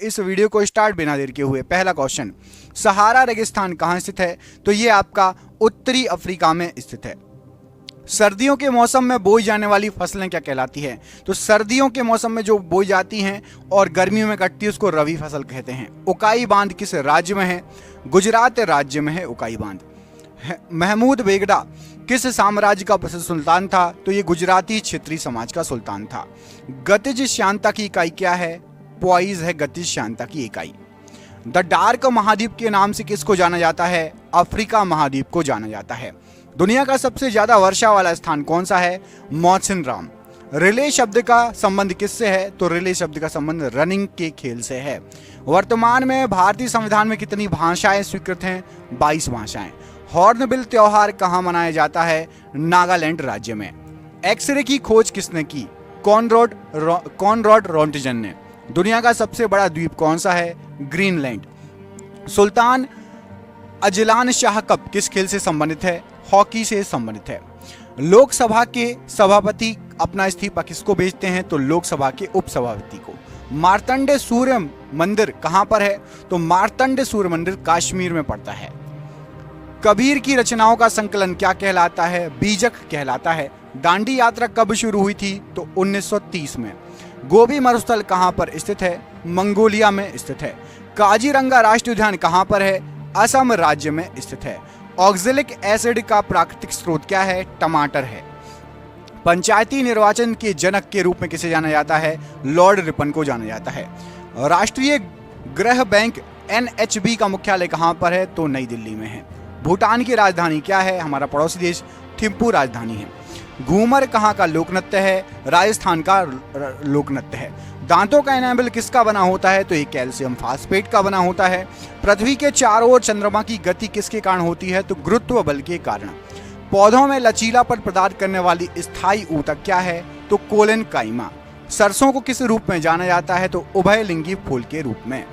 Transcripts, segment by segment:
इस वीडियो को स्टार्ट बिना देर के हुए। पहला क्वेश्चन, सहारा रेगिस्तान कहाँ स्थित है? तो ये आपका उत्तरी अफ्रीका में स्थित है। सर्दियों के मौसम में बोई जाने वाली फसलें क्या कहलाती है? तो सर्दियों के मौसम में जो बोई जाती हैं और गर्मियों में कटती है उसको रबी फसल कहते हैं। उकाई बांध किस राज्य में है? गुजरात राज्य में है उकाई बांध। महमूद बेगड़ा किस साम्राज्य का प्रसिद्ध सुल्तान था? तो ये गुजराती क्षेत्रीय समाज का सुल्तान था। गतिज श्यानता की इकाई क्या है? पॉइज है गतिज श्यानता की इकाई। द डार्क महाद्वीप के नाम से किसको जाना जाता है? अफ्रीका महाद्वीप को जाना जाता है। दुनिया का सबसे ज्यादा वर्षा वाला स्थान कौन सा है? मौसिनराम। रिले शब्द का संबंध किससे है? तो रिले शब्द का संबंध रनिंग के खेल से है। वर्तमान में भारतीय संविधान में कितनी भाषाएं स्वीकृत हैं? 22 भाषाएं। हॉर्नबिल त्योहार कहाँ मनाया जाता है? नागालैंड राज्य में। एक्सरे की खोज किसने की? कॉनरॉड रोंटजन ने। दुनिया का सबसे बड़ा द्वीप कौन सा है? Greenland. Sultan Azlan Shah cup किस खेल से संबंधित है? हॉकी से संबंधित है। लोकसभा के सभापति अपना इस्तीफा किसको भेजते हैं? तो लोकसभा के उपसभापति को। मार्तंड सूर्य मंदिर कहां पर है? तो मार्तंड सूर्य मंदिर कश्मीर में पड़ता है। कबीर की रचनाओं का संकलन क्या कहलाता है? बीजक कहलाता है। दांडी यात्रा कब शुरू हुई थी? तो 1930 में। गोबी मरुस्थल कहां पर स्थित है? मंगोलिया में स्थित है। काजीरंगा राष्ट्रीय उद्यान कहां पर है? असम राज्य में स्थित है। ऑक्जेलिक एसिड का प्राकृतिक स्रोत क्या है? टमाटर है। पंचायती निर्वाचन के जनक के रूप में किसे जाना जाता है? लॉर्ड रिपन को जाना जाता है। राष्ट्रीय गृह बैंक NHB का मुख्यालय कहां पर है? तो नई दिल्ली में है। भूटान की राजधानी क्या है? हमारा पड़ोसी देश थिम्पू राजधानी है। घूमर कहाँ का लोक नृत्य है? राजस्थान का लोक नृत्य है। दांतों का एनामेल किसका बना होता है? तो ये कैल्शियम फास्फेट का बना होता है। पृथ्वी के चारों ओर चंद्रमा की गति किसके कारण होती है? तो गुरुत्व बल के कारण। पौधों में लचीलापन प्रदान करने वाली स्थायी ऊतक क्या है? तो कोलेन काइमा। सरसों को किस रूप में जाना जाता है? तो उभयलिंगी फूल के रूप में।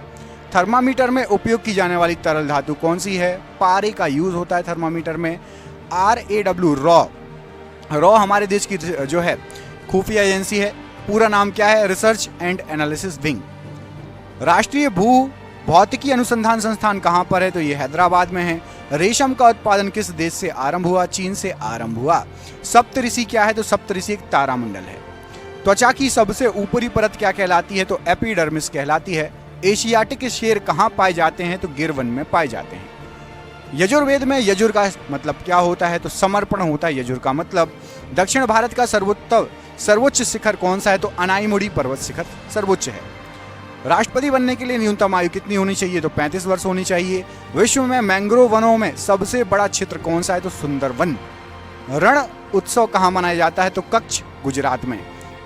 थर्मामीटर में उपयोग की जाने वाली तरल धातु कौन सी है? पारे का यूज होता है थर्मामीटर में। RAW रॉ हमारे देश की जो है खुफिया एजेंसी है। पूरा नाम क्या है? Research and analysis wing. राष्ट्रीय भू भौतिकी अनुसंधान संस्थान कहाँ पर है? तो ये हैदराबाद में है। रेशम का उत्पादन किस देश से आरंभ हुआ? चीन से आरंभ हुआ। सप्तऋषि क्या है? तो सप्तऋषि एक तारामंडल है। त्वचा की सबसे ऊपरी परत क्या कहलाती है? तो एपिडर्मिस कहलाती है। एशियाटिक शेर कहाँ पाए जाते हैं? तो गिर वन में पाए जाते हैं। यजुर्वेद में यजुर का मतलब क्या होता है? तो समर्पण होता है यजुर का मतलब। दक्षिण भारत का सर्वोच्च शिखर कौन सा है? तो अनाईमुड़ी पर्वत शिखर सर्वोच्च है। राष्ट्रपति बनने के लिए न्यूनतम आयु कितनी होनी चाहिए? तो 35 वर्ष होनी चाहिए। विश्व में मैंग्रोव वनों में सबसे बड़ा क्षेत्र कौन सा है? तो सुंदरवन। रण उत्सव कहाँ मनाया जाता है? तो कच्छ गुजरात में।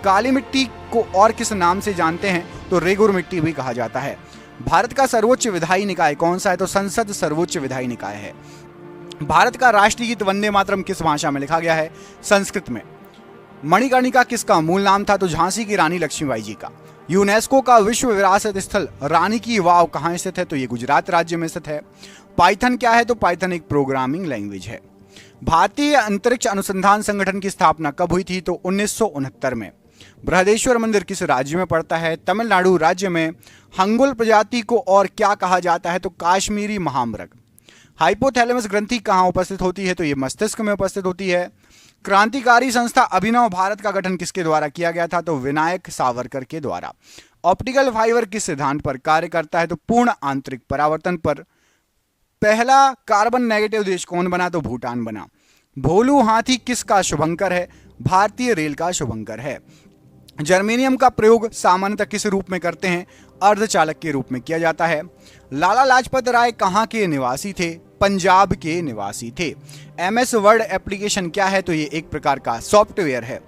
काली मिट्टी को और किस नाम से जानते हैं? तो रेगुर मिट्टी भी कहा जाता है। भारत का सर्वोच्च विधायी निकाय कौन सा है? तो संसद सर्वोच्च विधायी निकाय है। भारत का राष्ट्रीय गीत वंदे मातरम किस भाषा में लिखा गया है? संस्कृत में। मणिकर्णिका किसका मूल नाम था? तो झांसी की रानी लक्ष्मीबाई जी का। यूनेस्को का विश्व विरासत स्थल रानी की वाव कहाँ स्थित है? तो ये गुजरात राज्य में स्थित है। पाइथन क्या है? तो पाइथन एक प्रोग्रामिंग लैंग्वेज है। भारतीय अंतरिक्ष अनुसंधान संगठन की स्थापना कब हुई थी? तो 1969 में। बृहदेश्वर मंदिर किस राज्य में पड़ता है? तमिलनाडु राज्य में। हंगुल प्रजाति को और क्या कहा जाता है? तो काश्मीरी महामृग। हाइपोथैलेमस ग्रंथि कहाँ उपस्थित होती है? तो ये मस्तिष्क में उपस्थित होती है। क्रांतिकारी संस्था अभिनव भारत का गठन किसके द्वारा किया गया था? तो विनायक सावरकर के द्वारा। ऑप्टिकल फाइबर किस सिद्धांत पर कार्य करता है? तो पूर्ण आंतरिक परावर्तन पर। पहला कार्बन नेगेटिव देश कौन बना? तो भूटान बना। भोलू हाथी किसका शुभंकर है? भारतीय रेल का शुभंकर है। जर्मेनियम का प्रयोग सामान्यतः किस रूप में करते हैं? अर्धचालक के रूप में किया जाता है। लाला लाजपत राय कहाँ के निवासी थे? पंजाब के निवासी थे। MS वर्ड एप्लीकेशन क्या है? तो ये एक प्रकार का सॉफ्टवेयर है।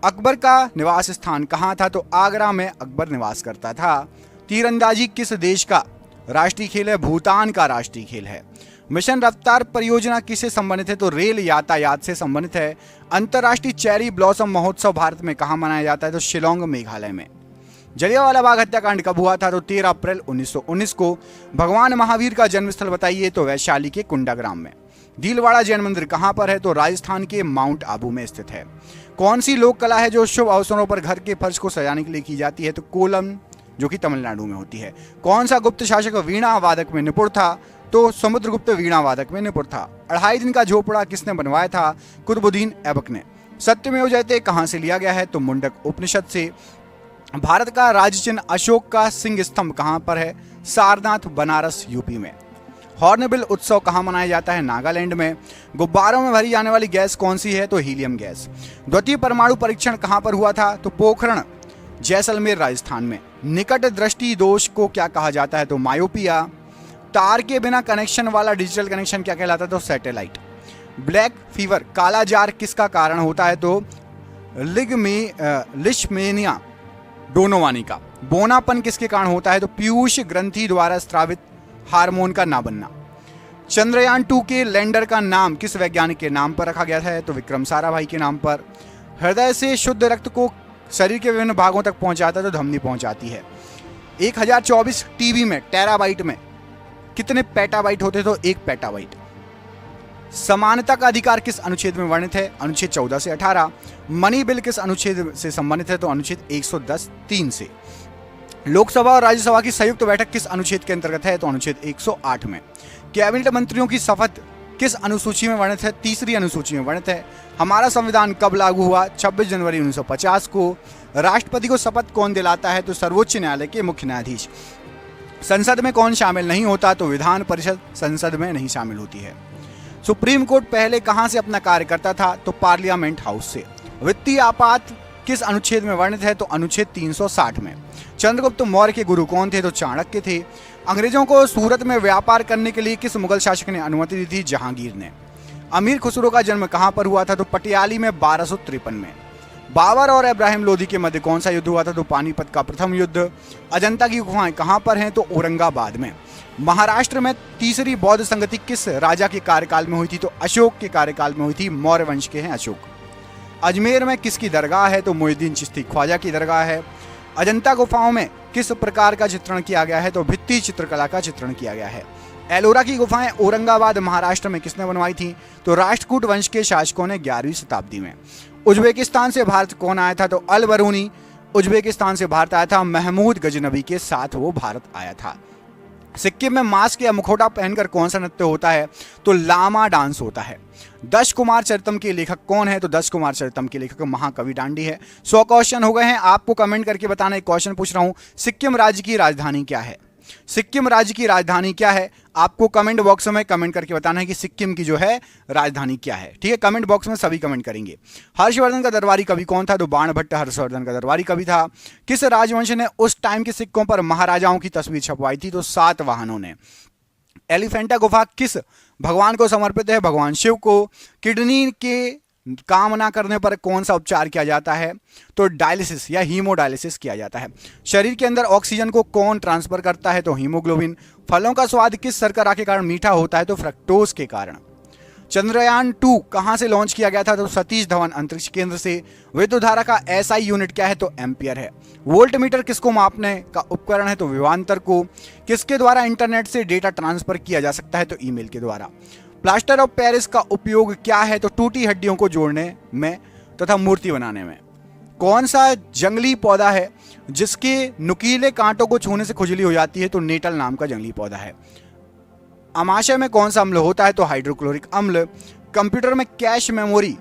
अकबर का निवास स्थान कहाँ था? तो आगरा में अकबर निवास करता था। तीरंदाजी किस देश का राष्ट्रीय खेल है? भूटान का राष्ट्रीय खेल है। मिशन रफ्तार परियोजना किससे संबंधित है? तो रेल यातायात से संबंधित है। अंतर्राष्ट्रीय चेरी ब्लॉसम महोत्सव भारत में कहाँ मनाया जाता है? तो शिलोंग मेघालय में। जलियांवाला बाग हत्याकांड कब हुआ था? तो 13 अप्रैल 1919 को। भगवान महावीर का जन्मस्थल बताइए? तो वैशाली के कुंडाग्राम में। भीलवाड़ा जैन मंदिर कहाँ पर है? तो राजस्थान के माउंट आबू में स्थित है। कौन सी लोक कला है जो शुभ अवसरों पर घर के फर्श को सजाने के लिए की जाती है? तो कोलम जो कि तमिलनाडु में होती है। कौन सा गुप्त शासक वीणा वादक में निपुण था? तो समुद्रगुप्त वीणा वादक में निपुण था। 2.5 दिन का झोपड़ा किसने बनवाया था? कुतुबुद्दीन ऐबक ने। सत्यमेव जयते कहां से लिया गया है? तो मुंडक उपनिषद से। भारत का राज्य चिन्ह अशोक का सिंह स्तंभ कहां पर है? सारनाथ, बनारस, यूपी में। हॉर्नबिल उत्सव कहां मनाया जाता है? नागालैंड में। गुब्बारों में भरी जाने वाली गैस कौन सी है? तो हीलियम गैस। द्वितीय परमाणु परीक्षण कहां पर हुआ था? तो पोखरण, जैसलमेर, राजस्थान में। निकट दृष्टि दोष को क्या कहा जाता है? तो मायोपिया। तार के बिना कनेक्शन वाला डिजिटल कनेक्शन क्या कहलाता है? तो सैटेलाइट। ब्लैक फीवर, काला जार किसका कारण होता है? तो लिशमेनिया डोनोवानी का। बोनापन किसके कारण होता है? तो पीयूष ग्रंथि द्वारा स्रावित हार्मोन का ना बनना। चंद्रयान 2 के लैंडर का नाम किस वैज्ञानिक के नाम पर रखा गया है? तो विक्रम साराभाई के नाम पर। हृदय से शुद्ध रक्त को शरीर के विभिन्न भागों तक पहुंचाता है तो धमनी पहुंचाती है। 1024 टीबी में, टेराबाइट में कितने पेटाबाइट होते? तो 1 पेटाबाइट। समानता का अधिकार किस अनुच्छेद में वर्णित है? अनुच्छेद 14 से 18। मनी बिल किस अनुच्छेद से संबंधित है? तो अनुच्छेद 110(3) से। लोकसभा और राज्यसभा की संयुक्त बैठक किस अनुच्छेद के अंतर्गत है? तो अनुच्छेद 108 में। कैबिनेट मंत्रियों की शपथ किस अनुसूची में वर्णित है? 3री अनुसूची में वर्णित है। हमारा संविधान कब लागू हुआ? 26 जनवरी 1950 को। राष्ट्रपति को शपथ कौन दिलाता है? तो सर्वोच्च न्यायालय के मुख्य न्यायाधीश। संसद में कौन शामिल नहीं होता? तो विधान परिषद संसद में नहीं शामिल होती है। सुप्रीम कोर्ट पहले कहां से अपना कार्य करता था? तो पार्लियामेंट हाउस से। वित्तीय आपात किस अनुच्छेद में वर्णित है? तो अनुच्छेद 360 में। चंद्रगुप्त मौर्य के गुरु कौन थे? तो चाणक्य थे। अंग्रेजों को सूरत में व्यापार करने के लिए किस मुगल शासक ने अनुमति दी थी? जहांगीर ने। अमीर खुसरो का जन्म कहां पर हुआ था? तो पटियाली में 1253 में। बाबर और इब्राहिम लोदी के मध्य कौन सा युद्ध हुआ था? तो पानीपत का प्रथम युद्ध। अजंता की गुफाएं कहां पर हैं? तो औरंगाबाद में। महाराष्ट्र में तीसरी बौद्ध संगति किस राजा के कार्यकाल में हुई थी? तो अशोक के कार्यकाल में हुई थी। मौर्य वंश के हैं अशोक। अजमेर में किसकी दरगाह है? तो मोइनुद्दीन चिश्ती ख्वाजा की दरगाह है। अजंता गुफाओं में किस प्रकार का चित्रण किया गया है? तो भित्ति चित्रकला का चित्रण किया गया है। एलोरा की गुफाएं औरंगाबाद, महाराष्ट्र में किसने बनवाई थी? तो राष्ट्रकूट वंश के शासकों ने 11वीं शताब्दी में। उज्बेकिस्तान से भारत कौन आया था? तो अल बरूनी उज्बेकिस्तान से भारत आया था। महमूद गजनबी के साथ वो भारत आया था। सिक्किम में मास्क या मुखौटा पहनकर कौन सा नृत्य होता है? तो लामा डांस होता है। 10 कुमार चरितम के लेखक कौन है? तो 10 कुमार चरितम के लेखक महाकवि दांडी है। 100 क्वेश्चन हो गए हैं। आपको कमेंट करके बताना। एक क्वेश्चन पूछ रहा हूं, सिक्किम राज्य की राजधानी क्या है? सिक्किम राज्य की राजधानी क्या है? आपको कमेंट बॉक्स में कमेंट करके बताना है कि सिक्किम की जो है राजधानी क्या है। ठीक है, कमेंट बॉक्स में सभी कमेंट करेंगे। हर्षवर्धन का दरबारी कवि कौन था? तो बाणभट्ट हर्षवर्धन का दरबारी कवि था। किस राजवंश ने उस टाइम के सिक्कों पर महाराजाओं की तस्वीर छपवाई थी? तो सातवाहनों ने। एलिफेंटा गुफा किस भगवान को समर्पित है? भगवान शिव को। किडनी के काम ना करने पर कौन सा उपचार किया जाता है? तो डायलिसिस या हीमोडायलिसिस किया जाता है। शरीर के अंदर ऑक्सीजन को कौन ट्रांसफर करता है? तो हीमोग्लोबिन। फलों का स्वाद किस शर्करा के कारण मीठा होता है? तो फ्रक्टोज के कारण। चंद्रयान 2 कहां से लॉन्च किया गया था? तो सतीश धवन अंतरिक्ष केंद्र से। विद्युत धारा का एसआई यूनिट क्या है? तो एम्पियर है। वोल्ट मीटर किसको मापने का उपकरण है? तो विभवांतर को। किसके द्वारा इंटरनेट से डेटा ट्रांसफर किया जा सकता है? तो ईमेल के द्वारा। प्लास्टर ऑफ पेरिस का उपयोग क्या है? तो टूटी हड्डियों को जोड़ने में तथा मूर्ति बनाने में। कौन सा जंगली पौधा है जिसके नुकीले कांटों को छूने से खुजली हो जाती है? तो नेटल नाम का जंगली पौधा है। अमाशय में कौन सा अम्ल होता है? तो हाइड्रोक्लोरिक अम्ल। कंप्यूटर में कैश मेमोरी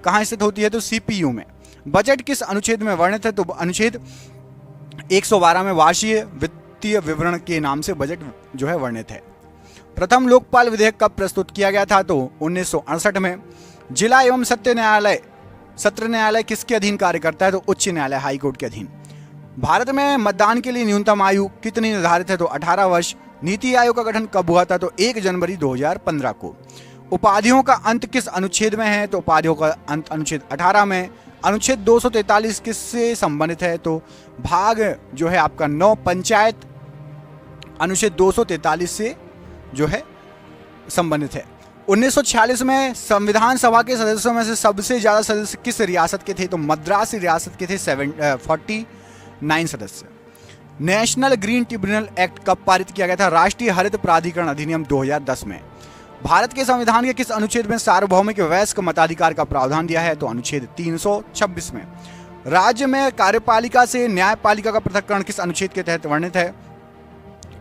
कहां स्थित होती है? तो सीपीयू में। बजट किस अनुच्छेद में वर्णित है? तो अनुच्छेद 112 में वार्षिक वित्तीय विवरण के नाम से बजट जो है वर्णित है। प्रथम लोकपाल विधेयक कब प्रस्तुत किया गया था? तो 1968 में। जिला एवं सत्र न्यायालय किसके अधीन कार्य करता है? तो उच्च न्यायालय, हाईकोर्ट के अधीन। भारत में मतदान के लिए न्यूनतम आयु कितनी निर्धारित है? तो 18 वर्ष। नीति आयोग का गठन कब हुआ था? तो 1 जनवरी 2015 को। उपाधियों का अंत किस अनुच्छेद में है? तो उपाधियों का अंत अनुच्छेद 18 में। अनुच्छेद 243 किससे संबंधित है? तो भाग जो है आपका 9 पंचायत अनुच्छेद 243 से जो है संबंधित है। 1946 में संविधान सभा के सदस्यों में से सबसे ज्यादा सदस्य किस रियासत के थे? तो मद्रास रियासत के थे 49 सदस्य। नेशनल ग्रीन ट्रिब्यूनल एक्ट कब पारित किया गया था? राष्ट्रीय हरित प्राधिकरण अधिनियम 2010 में। भारत के संविधान के किस अनुच्छेद में सार्वभौमिक वयस्क मताधिकार का प्रावधान दिया है? तो अनुच्छेद 326 में। राज्य में कार्यपालिका से न्यायपालिका का पृथक्करण किस अनुच्छेद के तहत वर्णित है?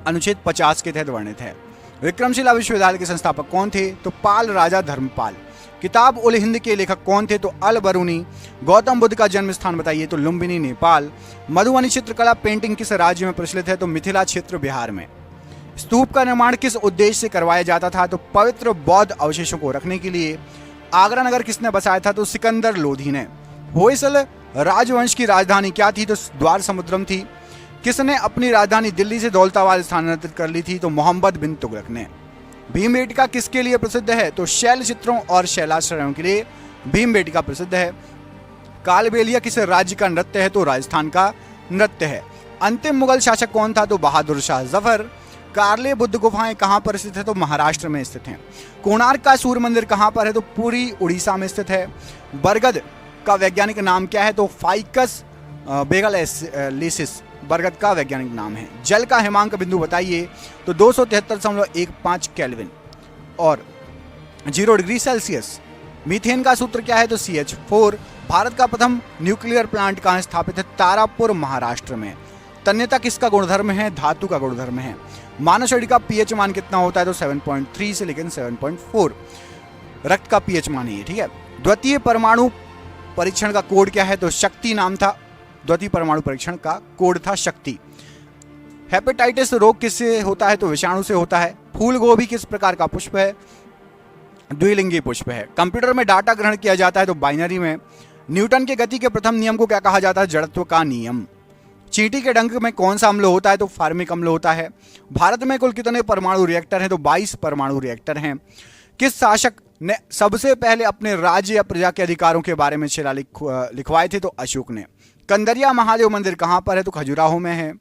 अनुच्छेद 50 के तहत वर्णित है। विक्रमशिला विश्वविद्यालय के संस्थापक कौन थे? तो पाल राजा धर्मपाल। किताब उल हिंद के लेखक कौन थे? तो अल बरूनी। गौतम बुद्ध का जन्म स्थान बताइए? तो लुम्बिनी नेपाल। मधुबनी चित्रकला पेंटिंग किस राज्य में प्रचलित है? तो मिथिला क्षेत्र बिहार में। स्तूप का निर्माण किस उद्देश्य से करवाया जाता था? तो पवित्र बौद्ध अवशेषों को रखने के लिए। आगरा नगर किसने बसाया था? तो सिकंदर लोधी ने। होयसल राजवंश की राजधानी क्या थी? तो द्वार समुद्रम थी। किसने अपनी राजधानी दिल्ली से दौलताबाद स्थानांतरित कर ली थी? तो मोहम्मद बिन तुगलक ने। भीमबेटका किसके लिए प्रसिद्ध है? तो शैल चित्रों और शैलाश्रयों के लिए भीमबेटका प्रसिद्ध है। कालबेलिया किस राज्य का नृत्य है? तो राजस्थान का नृत्य है। अंतिम मुगल शासक कौन था? तो बहादुर शाह जफर। कार्ले बुद्ध गुफाएं कहां पर स्थित है? तो महाराष्ट्र में स्थित हैं। कोणार्क का सूर्य मंदिर कहां पर है? तो पूरी उड़ीसा में स्थित है। बरगद का वैज्ञानिक नाम क्या है? तो फाइकस बेगलैंडिस बरगद का वैज्ञानिक नाम है। जल का हिमांक बिंदु बताइए? तो 273.15 केल्विन और 0 डिग्री सेल्सियस। मीथेन का सूत्र क्या है? तो CH4। भारत का प्रथम न्यूक्लियर प्लांट कहाँ स्थापित है? तारापुर महाराष्ट्र में। तन्यता किसका गुणधर्म है? धातु का गुणधर्म है। मानव शरीर का pH मान कितना होता है? तो 7.3 से लेकिन 7.4 रक्त का pH मान है, ठीक है। द्वितीय परमाणु परीक्षण का कोड क्या है? तो शक्ति नाम था। द्वितीय परमाणु परीक्षण का कोड था शक्ति। हेपेटाइटिस रोग किससे होता है? तो विषाणु से होता है। फूल गोभी किस प्रकार का पुष्प है? द्विलिंगी पुष्प है। कंप्यूटर में डाटा ग्रहण किया जाता है तो बाइनरी में। न्यूटन के गति के प्रथम नियम को क्या कहा जाता है? जड़त्व का नियम। चींटी के डंक में कौन सा अम्ल होता है? तो फार्मिक अम्ल होता है। भारत में कुल कितने परमाणु रिएक्टर हैं? तो 22 परमाणु रिएक्टर हैं। किस शासक ने सबसे पहले अपने राज्य या प्रजा के अधिकारों के बारे में शिलालेख लिखवाए थे? तो अशोक ने। कंदरिया महादेव मंदिर कहां पर है? तो खजुराहो में है।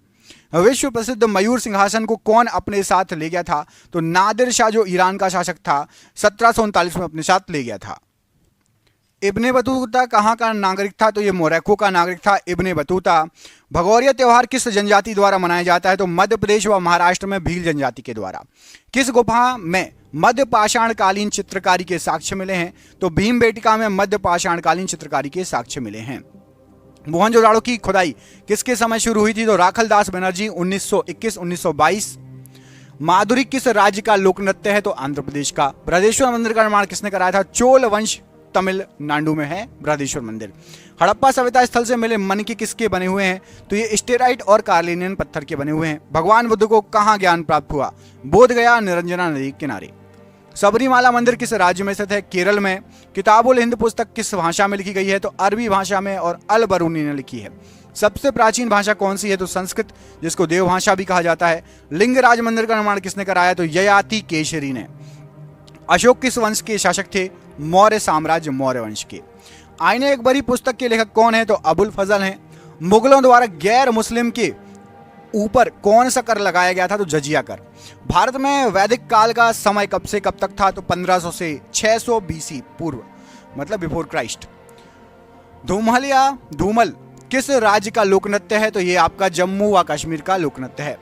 विश्व प्रसिद्ध मयूर सिंहासन को कौन अपने साथ ले गया था? तो नादिर शाह जो ईरान का शासक था 1739 में अपने साथ ले गया था। इब्ने बतूता कहाँ का नागरिक था? तो ये मोरक्को का नागरिक था इब्ने बतूता। भगौरिया त्योहार किस जनजाति द्वारा मनाया जाता है? तो मध्य प्रदेश व महाराष्ट्र में भील जनजाति के द्वारा। किस गुफा में मध्य पाषाणकालीन चित्रकारी के साक्ष्य मिले हैं? तो भीमबेटका में मध्य पाषाणकालीन चित्रकारी के साक्ष्य मिले हैं। मोहनजोदाड़ो की खुदाई किसके समय शुरू हुई थी? तो राखलदास बनर्जी 1921-1922। माधुरी किस राज्य का लोक नृत्य है? तो आंध्र प्रदेश का। बृहदेश्वर मंदिर का निर्माण किसने कराया था? चोल वंश तमिलनाडु में है बृहदेश्वर मंदिर। हड़प्पा सभ्यता स्थल से मिले मनके किसके बने हुए हैं? तो ये स्टेराइट और कार्लिनियन पत्थर के बने हुए हैं। भगवान बुद्ध को कहाँ ज्ञान प्राप्त हुआ? बोध गया निरंजना नदी के किनारे। सबरीमाला मंदिर किस राज्य में स्थित है? केरल में। किताब उल हिंद पुस्तक किस भाषा में लिखी गई है? तो अरबी भाषा में और अल बरूनी ने लिखी है। सबसे प्राचीन भाषा कौन सी है? तो संस्कृत, जिसको देव भाषा भी कहा जाता है। लिंगराज मंदिर का निर्माण किसने कराया? तो ययाति केशरी ने। अशोक किस वंश के शासक थे? मौर्य साम्राज्य मौर्य वंश के। आईने अकबरी पुस्तक के लेखक कौन है? तो अबुल फजल हैं। मुगलों द्वारा गैर मुस्लिम के ऊपर कौन सा कर लगाया गया था? तो जजिया कर। भारत में वैदिक काल का समय कब से कब तक था? तो 1500 से 600 BC पूर्व, मतलब बिफोर क्राइस्ट। धूमल या धूमल किस राज्य का लोक नृत्य है? तो ये आपका जम्मू व कश्मीर का लोक नृत्य है।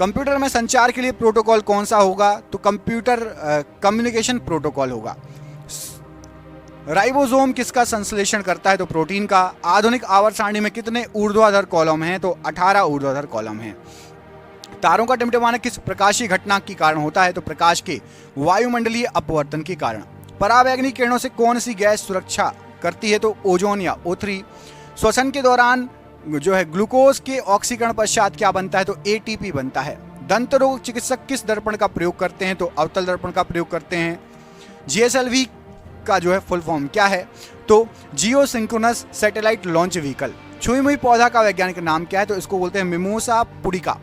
कंप्यूटर में संचार के लिए प्रोटोकॉल कौन सा होगा? तो कंप्यूटर कम्युनिकेशन प्रोटोकॉल होगा। राइबोसोम किसका संश्लेषण करता है? तो प्रोटीन का। आधुनिक आवर्त सारणी में कितने ऊर्ध्वाधर कॉलम हैं? तो 18 ऊर्ध्वाधर कॉलम हैं। तारों का टिमटिमाना किस प्रकाशीय घटना के कारण होता है? तो प्रकाश के वायुमंडलीय अपवर्तन के कारण। परावैंगनी किरणों से कौन सी गैस सुरक्षा करती है? तो ओजोन या O3। श्वसन के दौरान जो है ग्लूकोज के ऑक्सीकरण पश्चात क्या बनता है? तो ATP बनता है। दंत रोग चिकित्सक किस दर्पण का प्रयोग करते हैं? तो अवतल दर्पण का प्रयोग करते हैं। GSLV का जो है फुल फॉर्म क्या है? तो जियो सिंक्रोनस सैटेलाइट लॉन्च व्हीकल। छुई मुई पौधा का वैज्ञानिक नाम क्या है? तो इसको बोलते हैं मिमोसा पुडिका।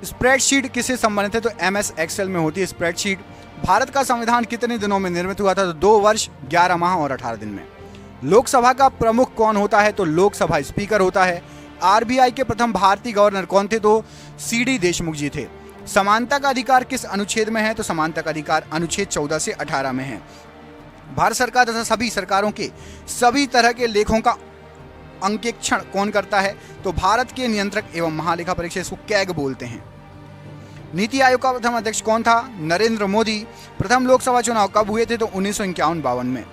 स्प्रेडशीट किससे संबंधित है? तो MS Excel में होती है स्प्रेडशीट। भारत का संविधान कितने दिनों में निर्मित हुआ था? तो 2 वर्ष 11 माह और 18 दिन में। लोकसभा का प्रमुख कौन होता है? तो लोकसभा स्पीकर होता है। RBI के प्रथम भारतीय गवर्नर कौन थे? तो CD देशमुख जी थे। समानता का अधिकार किस अनुच्छेद में है? तो समानता का अधिकार अनुच्छेद 14 से 18 में है। भारत सरकार तथा सभी सरकारों के सभी तरह के लेखों का अंकेक्षण कौन करता है? तो भारत के नियंत्रक एवं महालेखा परीक्षक, इसको कैग बोलते हैं। नीति आयोग का प्रथम अध्यक्ष कौन था? नरेंद्र मोदी। प्रथम लोकसभा चुनाव कब हुए थे? तो 1951-52 में।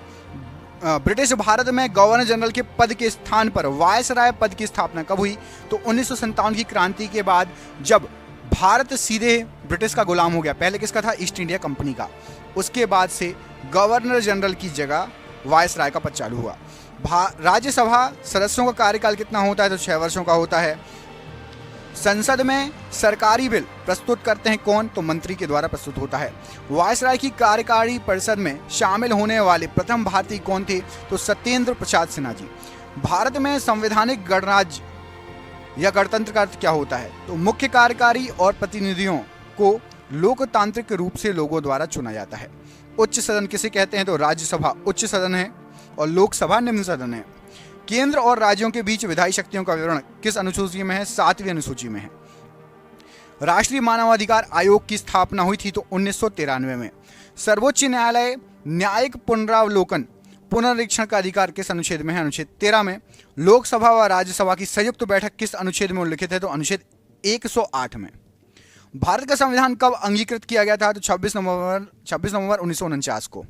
ब्रिटिश भारत में गवर्नर जनरल के पद के स्थान पर वायसराय पद की स्थापना कब हुई? तो 1957 की क्रांति के बाद, जब भारत सीधे ब्रिटिश का गुलाम हो गया। पहले किसका था? ईस्ट इंडिया कंपनी का। उसके बाद से गवर्नर जनरल की जगह वायसराय का पद चालू हुआ। राज्यसभा सदस्यों का कार्यकाल कितना होता है? तो 6 वर्षों का होता है। संसद में सरकारी बिल प्रस्तुत करते हैं कौन? तो मंत्री के द्वारा प्रस्तुत होता है। वायसराय की कार्यकारी परिषद में शामिल होने वाले प्रथम भारतीय कौन थे? तो सत्येंद्र प्रसाद सिन्हा जी। भारत में संवैधानिक गणराज्य या गणतंत्र का अर्थ क्या होता है? तो मुख्य कार्यकारी और प्रतिनिधियों को लोकतांत्रिक रूप से लोगों द्वारा चुना जाता है। उच्च सदन किसे कहते हैं? तो राज्यसभा उच्च सदन है और लोकसभा निम्न सदन है। केंद्र और राज्यों के बीच विधायी शक्तियों का विवरण किस अनुसूची में है? 7वीं अनुसूची में है। राष्ट्रीय मानवाधिकार आयोग की स्थापना हुई थी तो 1993 में। सर्वोच्च न्यायालय न्यायिक पुनरावलोकन पुनरीक्षण का अधिकार किस अनुच्छेद में है? अनुच्छेद 13 में। लोकसभा व राज्यसभा की संयुक्त बैठक किस अनुच्छेद में उल्लिखित है? तो अनुच्छेद 108 में। भारत का संविधान कब अंगीकृत किया गया था? तो 26 नवंबर 1949 को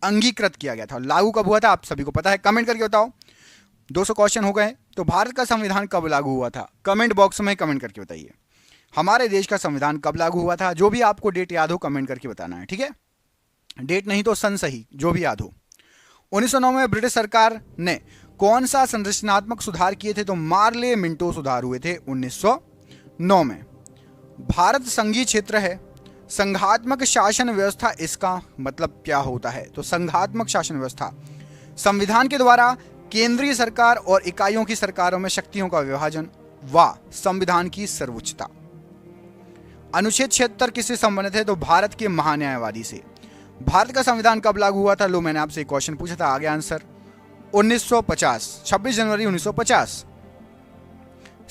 अंगीकृत किया गया था। लागू कब हुआ था? आप सभी को पता है, कमेंट करके बताओ। 200 क्वेश्चन हो गए। तो भारत का संविधान कब लागू हुआ था? कमेंट बॉक्स में कमेंट करके बताइए। हमारे देश का संविधान कब लागू हुआ था? जो भी आपको डेट याद हो कमेंट करके बताना है, ठीक है? डेट नहीं तो सन सही, जो भी याद हो। 1909 में ब्रिटिश सरकार ने कौन सा संरचनात्मक सुधार किए थे? तो मार्ले मिंटो सुधार हुए थे 1909 में। भारत संघीय क्षेत्र है। संघात्मक शासन व्यवस्था, इसका मतलब क्या होता है? तो संघात्मक शासन व्यवस्था संविधान के द्वारा केंद्रीय सरकार और इकाइयों की सरकारों में शक्तियों का विभाजन व संविधान की सर्वोच्चता। अनुच्छेद 76 किससे संबंधित है? तो भारत के महान्यायवादी से। भारत का संविधान कब लागू हुआ था? लो, मैंने आपसे एक क्वेश्चन पूछा था, आगे आंसर 1950, 26 जनवरी 1950।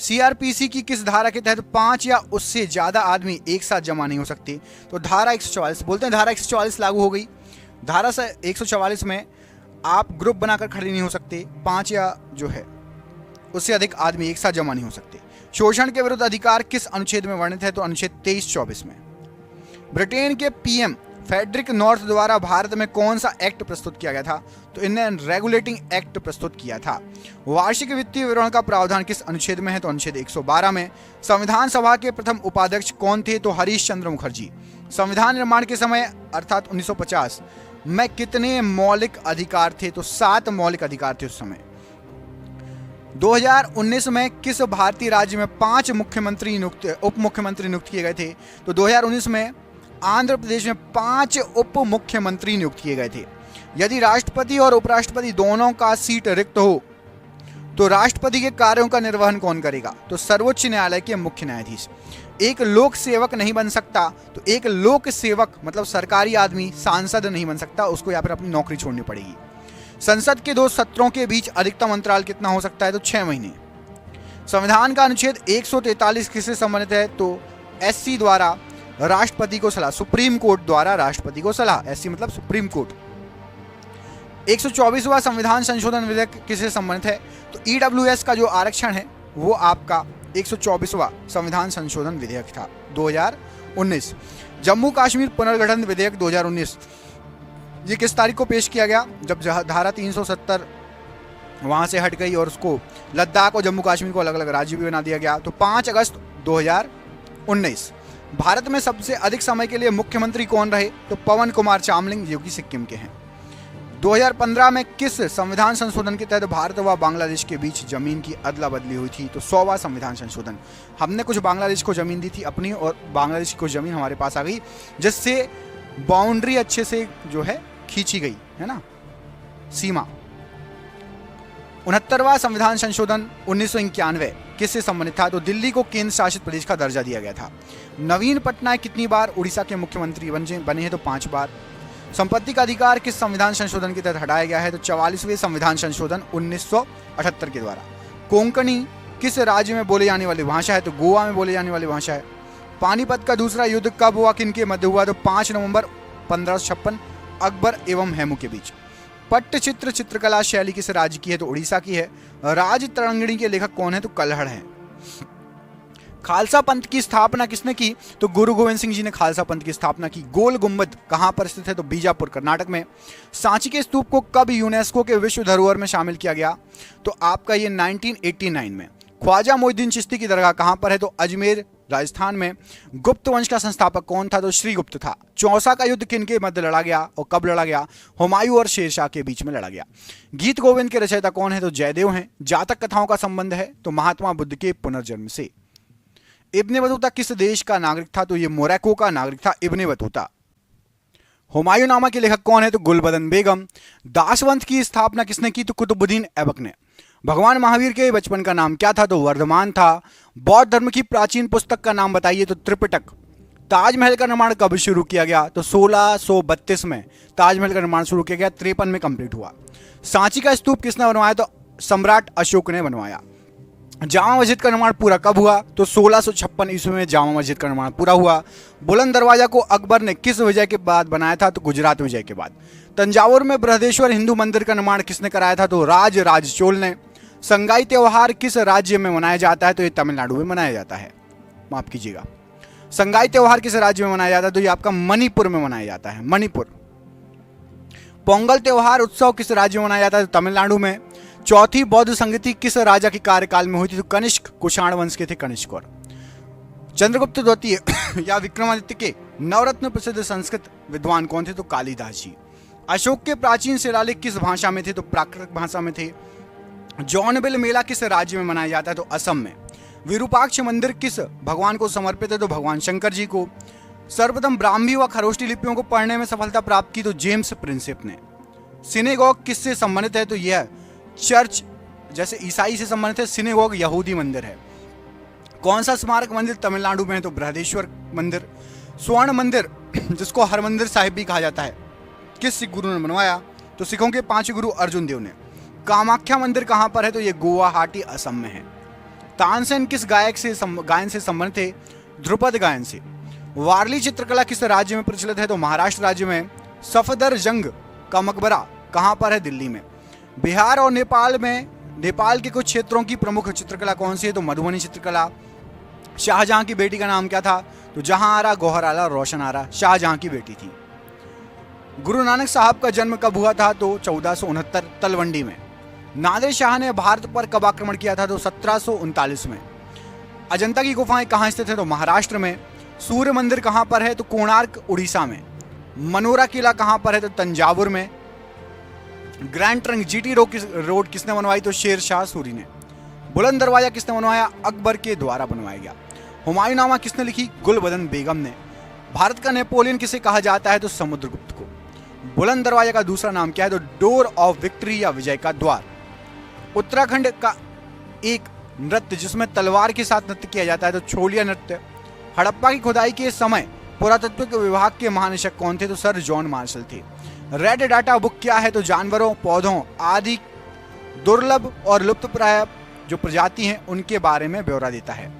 सीआरपीसी की किस धारा के तहत 5 या उससे ज्यादा आदमी एक साथ जमा नहीं हो सकते? तो धारा 144, बोलते हैं धारा 144 लागू हो गई। धारा 144 में आप ग्रुप बनाकर खड़े नहीं हो सकते, 5 या जो है उससे अधिक आदमी एक साथ जमा नहीं हो सकते। शोषण के विरुद्ध अधिकार किस अनुच्छेद में वर्णित है? तो अनुच्छेद 23-24 में। ब्रिटेन के पीएम फेडरिक नॉर्थ द्वारा भारत में कौन सा एक्ट प्रस्तुत किया गया था? तो इन्हें रेगुलेटिंग एक्ट प्रस्तुत किया था। वार्षिक वित्तीय विवरण का प्रावधान किस अनुच्छेद में है? तो अनुच्छेद 112 में। संविधान सभा के प्रथम उपाध्यक्ष कौन थे? तो हरीश चंद्र मुखर्जी। संविधान निर्माण के समय अर्थात 1950 में कितने मौलिक अधिकार थे? तो 7 मौलिक अधिकार थे उस समय। 2019 में किस भारतीय राज्य में 5 उप मुख्यमंत्री नियुक्त किए गए थे? तो 2019 में आंध्र प्रदेश में 5 उप मुख्यमंत्री नियुक्त किए गए थे। यदि राष्ट्रपति और उपराष्ट्रपति दोनों का सीट रिक्त हो तो राष्ट्रपति के कार्यों का निर्वहन कौन करेगा? तो सर्वोच्च न्यायालय के मुख्य न्यायाधीश। एक लोक सेवक नहीं बन सकता, तो एक लोक सेवक मतलब सरकारी आदमी सांसद नहीं बन सकता, उसको यहाँ पर अपनी नौकरी छोड़नी पड़ेगी। संसद के 2 सत्रों के बीच अधिकतम अंतराल कितना हो सकता है? तो 6 महीने। संविधान का अनुच्छेद 143 किससे संबंधित है? तो एससी द्वारा राष्ट्रपति को सलाह, सुप्रीम कोर्ट द्वारा राष्ट्रपति को सलाह, एससी मतलब सुप्रीम कोर्ट। 124वां संविधान संशोधन विधेयक किससे संबंधित है? तो ईडब्ल्यूएस का जो आरक्षण है वो आपका 124वां संविधान संशोधन विधेयक था 2019। जम्मू कश्मीर पुनर्गठन विधेयक 2019, ये किस तारीख को पेश किया गया? जब धारा 370 वहां से हट गई और उसको लद्दाख और जम्मू कश्मीर को अलग अलग राज्य भी बना दिया गया, तो 5 अगस्त 2019। भारत में सबसे अधिक समय के लिए मुख्यमंत्री कौन रहे? तो पवन कुमार चामलिंग, जो कि सिक्किम के हैं। 2015 में किस संविधान संशोधन के तहत भारत व बांग्लादेश के बीच जमीन की अदला बदली हुई थी? तो 100वां संविधान संशोधन। हमने कुछ बांग्लादेश को जमीन दी थी अपनी, और बांग्लादेश को जमीन हमारे पास आ गई, जिससे बाउंड्री अच्छे से जो है खींची गई है ना, सीमा। 69वां संविधान संशोधन 1991 किससे संबंधित था? तो दिल्ली को केंद्र शासित प्रदेश का दर्जा दिया गया था। नवीन पटनायक कितनी बार उड़ीसा के मुख्यमंत्री बने हैं? तो 5 बार। संपत्ति का अधिकार किस संविधान संशोधन के तहत हटाया गया है? तो 44वें संविधान संशोधन 1978 के द्वारा। कोंकणी किस राज्य में बोले जाने वाली भाषा है? तो गोवा में बोले जाने वाली भाषा है। पानीपत का दूसरा युद्ध कब हुआ, किनके मध्य हुआ? तो 5 नवंबर 1556 अकबर एवं हेमू के बीच। पट्टचित्र चित्रकला शैली किस राज्य की है? तो उड़ीसा की है। राज तरंगिणी के लेखक कौन है? तो कल्हड़ है। खालसा पंथ की स्थापना किसने की? तो गुरु गोविंद सिंह जी ने खालसा पंथ की स्थापना की। गोल गुंबद कहां पर स्थित है? तो बीजापुर कर्नाटक में। सांची के स्तूप को कब यूनेस्को के विश्व धरोहर में शामिल किया गया? तो आपका ये 1989 में। ख्वाजा मोइनुद्दीन चिश्ती की दरगाह कहां पर है? तो अजमेर राजस्थान में। गुप्त वंश का संस्थापक कौन था? तो श्रीगुप्त था। चौसा का युद्ध किन के मध्य लड़ा गया और कब लड़ा गया? हुमायूं और शेरशाह के बीच में लड़ा गया। गीत गोविंद के रचयिता कौन है? तो जयदेव हैं। जातक कथाओं का संबंध है तो महात्मा बुद्ध के पुनर्जन्म से। इब्ने बतूता किस देश का नागरिक था? तो ये मोरक्को का नागरिक था इब्ने बतूता। हुमायूं नामा के लेखक कौन है? तो गुलबदन बेगम। दासवंत की स्थापना किसने की? तो कुतुबुद्दीन ऐबक ने। भगवान महावीर के बचपन का नाम क्या था? तो वर्धमान था। बौद्ध धर्म की प्राचीन पुस्तक का नाम बताइए? तो त्रिपिटक। ताजमहल का निर्माण कब शुरू किया गया? तो 1632 में ताजमहल का निर्माण शुरू किया गया, 53 में कंप्लीट हुआ। सांची का स्तूप किसने बनवाया? तो सम्राट अशोक ने बनवाया। जामा मस्जिद का निर्माण पूरा कब हुआ? तो 1656 ईस्वी में जामा मस्जिद का निर्माण पूरा हुआ। बुलंद दरवाजा को अकबर ने किस विजय के बाद बनाया था? तो गुजरात विजय के बाद। तंजावुर में बृहदेश्वर हिंदू मंदिर का निर्माण किसने कराया था? तो राज चोल ने। संगाई त्योहार किस राज्य में मनाया जाता है? तो ये तमिलनाडु में मनाया जाता है, माफ कीजिएगा। संगाई त्योहार किस राज्य में मनाया जाता है? तो ये आपका मणिपुर में मनाया जाता है, मणिपुर। पोंगल त्योहार उत्सव किस राज्य में मनाया जाता है? तो तमिलनाडु में। चौथी बौद्ध संगति किस राजा के कार्यकाल में हुई थी? तो कनिष्क कुषाण वंश के थे कनिष्क। और चंद्रगुप्त द्वितीय या विक्रमादित्य के नवरत्न प्रसिद्ध संस्कृत विद्वान कौन थे? तो कालिदास जी। अशोक के प्राचीन शिलालेख किस भाषा में थे? तो प्राकृत भाषा में थे। जौनबिल मेला किस राज्य में मनाया जाता है? तो असम में। विरूपाक्ष मंदिर किस भगवान को समर्पित है? तो भगवान शंकर जी को। सर्वप्रथम ब्राह्मी व खरोष्टी लिपियों को पढ़ने में सफलता प्राप्त की? तो जेम्स प्रिंसेप ने। सिनेगॉग किससे संबंधित है? तो यह चर्च, जैसे ईसाई से संबंधित है, सिनेगॉग यहूदी मंदिर है। कौन सा स्मारक मंदिर तमिलनाडु में है? तो बृहदेश्वर मंदिर। स्वर्ण मंदिर जिसको हरमंदिर साहिब भी कहा जाता है, किस सिख गुरु ने बनवाया? तो सिखों के 5 गुरु अर्जुन देव ने। कामाख्या मंदिर कहां पर है? तो ये गुवाहाटी असम में है। तानसेन किस गायन से संबंधित थे? ध्रुपद गायन से। वारली चित्रकला किस राज्य में प्रचलित है? तो महाराष्ट्र राज्य में। सफदरजंग का मकबरा कहां पर है? दिल्ली में। बिहार और नेपाल में नेपाल के कुछ क्षेत्रों की प्रमुख चित्रकला कौन सी है? तो मधुबनी चित्रकला। शाहजहां की बेटी का नाम क्या था? तो जहां आरा, गौहर आला, रोशन आरा शाहजहां की बेटी थी। गुरु नानक साहब का जन्म कब हुआ था? तो 1469 तलवंडी में। नादिर शाह ने भारत पर कब आक्रमण किया था? तो 1739 में। अजंता की गुफाएं कहां स्थित है? तो महाराष्ट्र में। सूर्य मंदिर कहां पर है? तो कोणार्क उड़ीसा में। मनोरा किला कहां पर है? तो तंजावुर में। ग्रैंड ट्रंक जीटी रोड किसने बनवाई? तो शेर शाह सूरी ने। बुलंद दरवाजा किसने बनवाया? अकबर के द्वारा बनवाया गया। हुमायूं नामा किसने लिखी? गुलबदन बेगम ने। भारत का नेपोलियन किसे कहा जाता है? तो समुद्रगुप्त को। बुलंद दरवाजा का दूसरा नाम क्या है? तो डोर ऑफ विक्ट्री या विजय का द्वार। उत्तराखंड का एक नृत्य जिसमें तलवार के साथ नृत्य किया जाता है, तो छोलिया नृत्य। हड़प्पा की खुदाई के समय पुरातत्व विभाग के महानिदेशक कौन थे? तो सर जॉन मार्शल थे। रेड डाटा बुक क्या है? तो जानवरों, पौधों आदि दुर्लभ और लुप्तप्राय जो प्रजाति हैं उनके बारे में ब्यौरा देता है।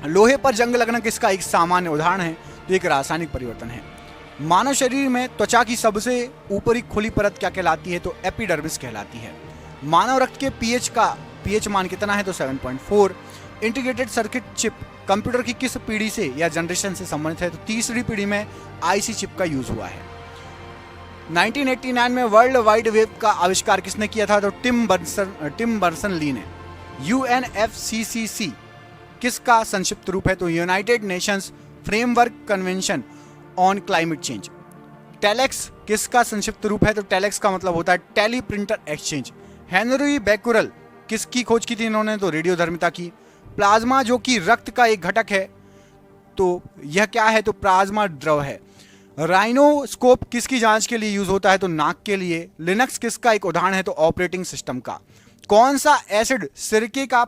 लोहे पर जंग लगना किसका एक सामान्य उदाहरण है? तो एक रासायनिक परिवर्तन है। मानव शरीर में त्वचा की सबसे ऊपरी खुली परत क्या कहलाती है? तो एपिडर्मिस कहलाती है। मानव रक्त के पीएच मान कितना है? तो 7.4। इंटीग्रेटेड सर्किट चिप कंप्यूटर की किस पीढ़ी से या जनरेशन से संबंधित है? तो तीसरी पीढ़ी में आईसी चिप का यूज हुआ है। 1989 में वर्ल्ड वाइड वेब का आविष्कार किसने किया था? तो टिम बर्सन ली ने। UNFCCC किसका संक्षिप्त रूप है? तो United Nations framework convention on climate change. Telex किसका संक्षिप्त रूप है? तो टेलेक्स का मतलब होता है teleprinter exchange. Henri Becquerel किसकी खोज की थी इन्होंने? तो रेडियोधर्मिता की। प्लाज्मा जो कि रक्त का एक घटक है, तो यह क्या है? तो प्लाज्मा द्रव है। राइनोस्कोप किसकी जांच के लिए यूज होता है? तो नाक के लिए। लिनक्स किसका एक उदाहरण है? तो ऑपरेटिंग सिस्टम का। कौन सा एसिड सिरके का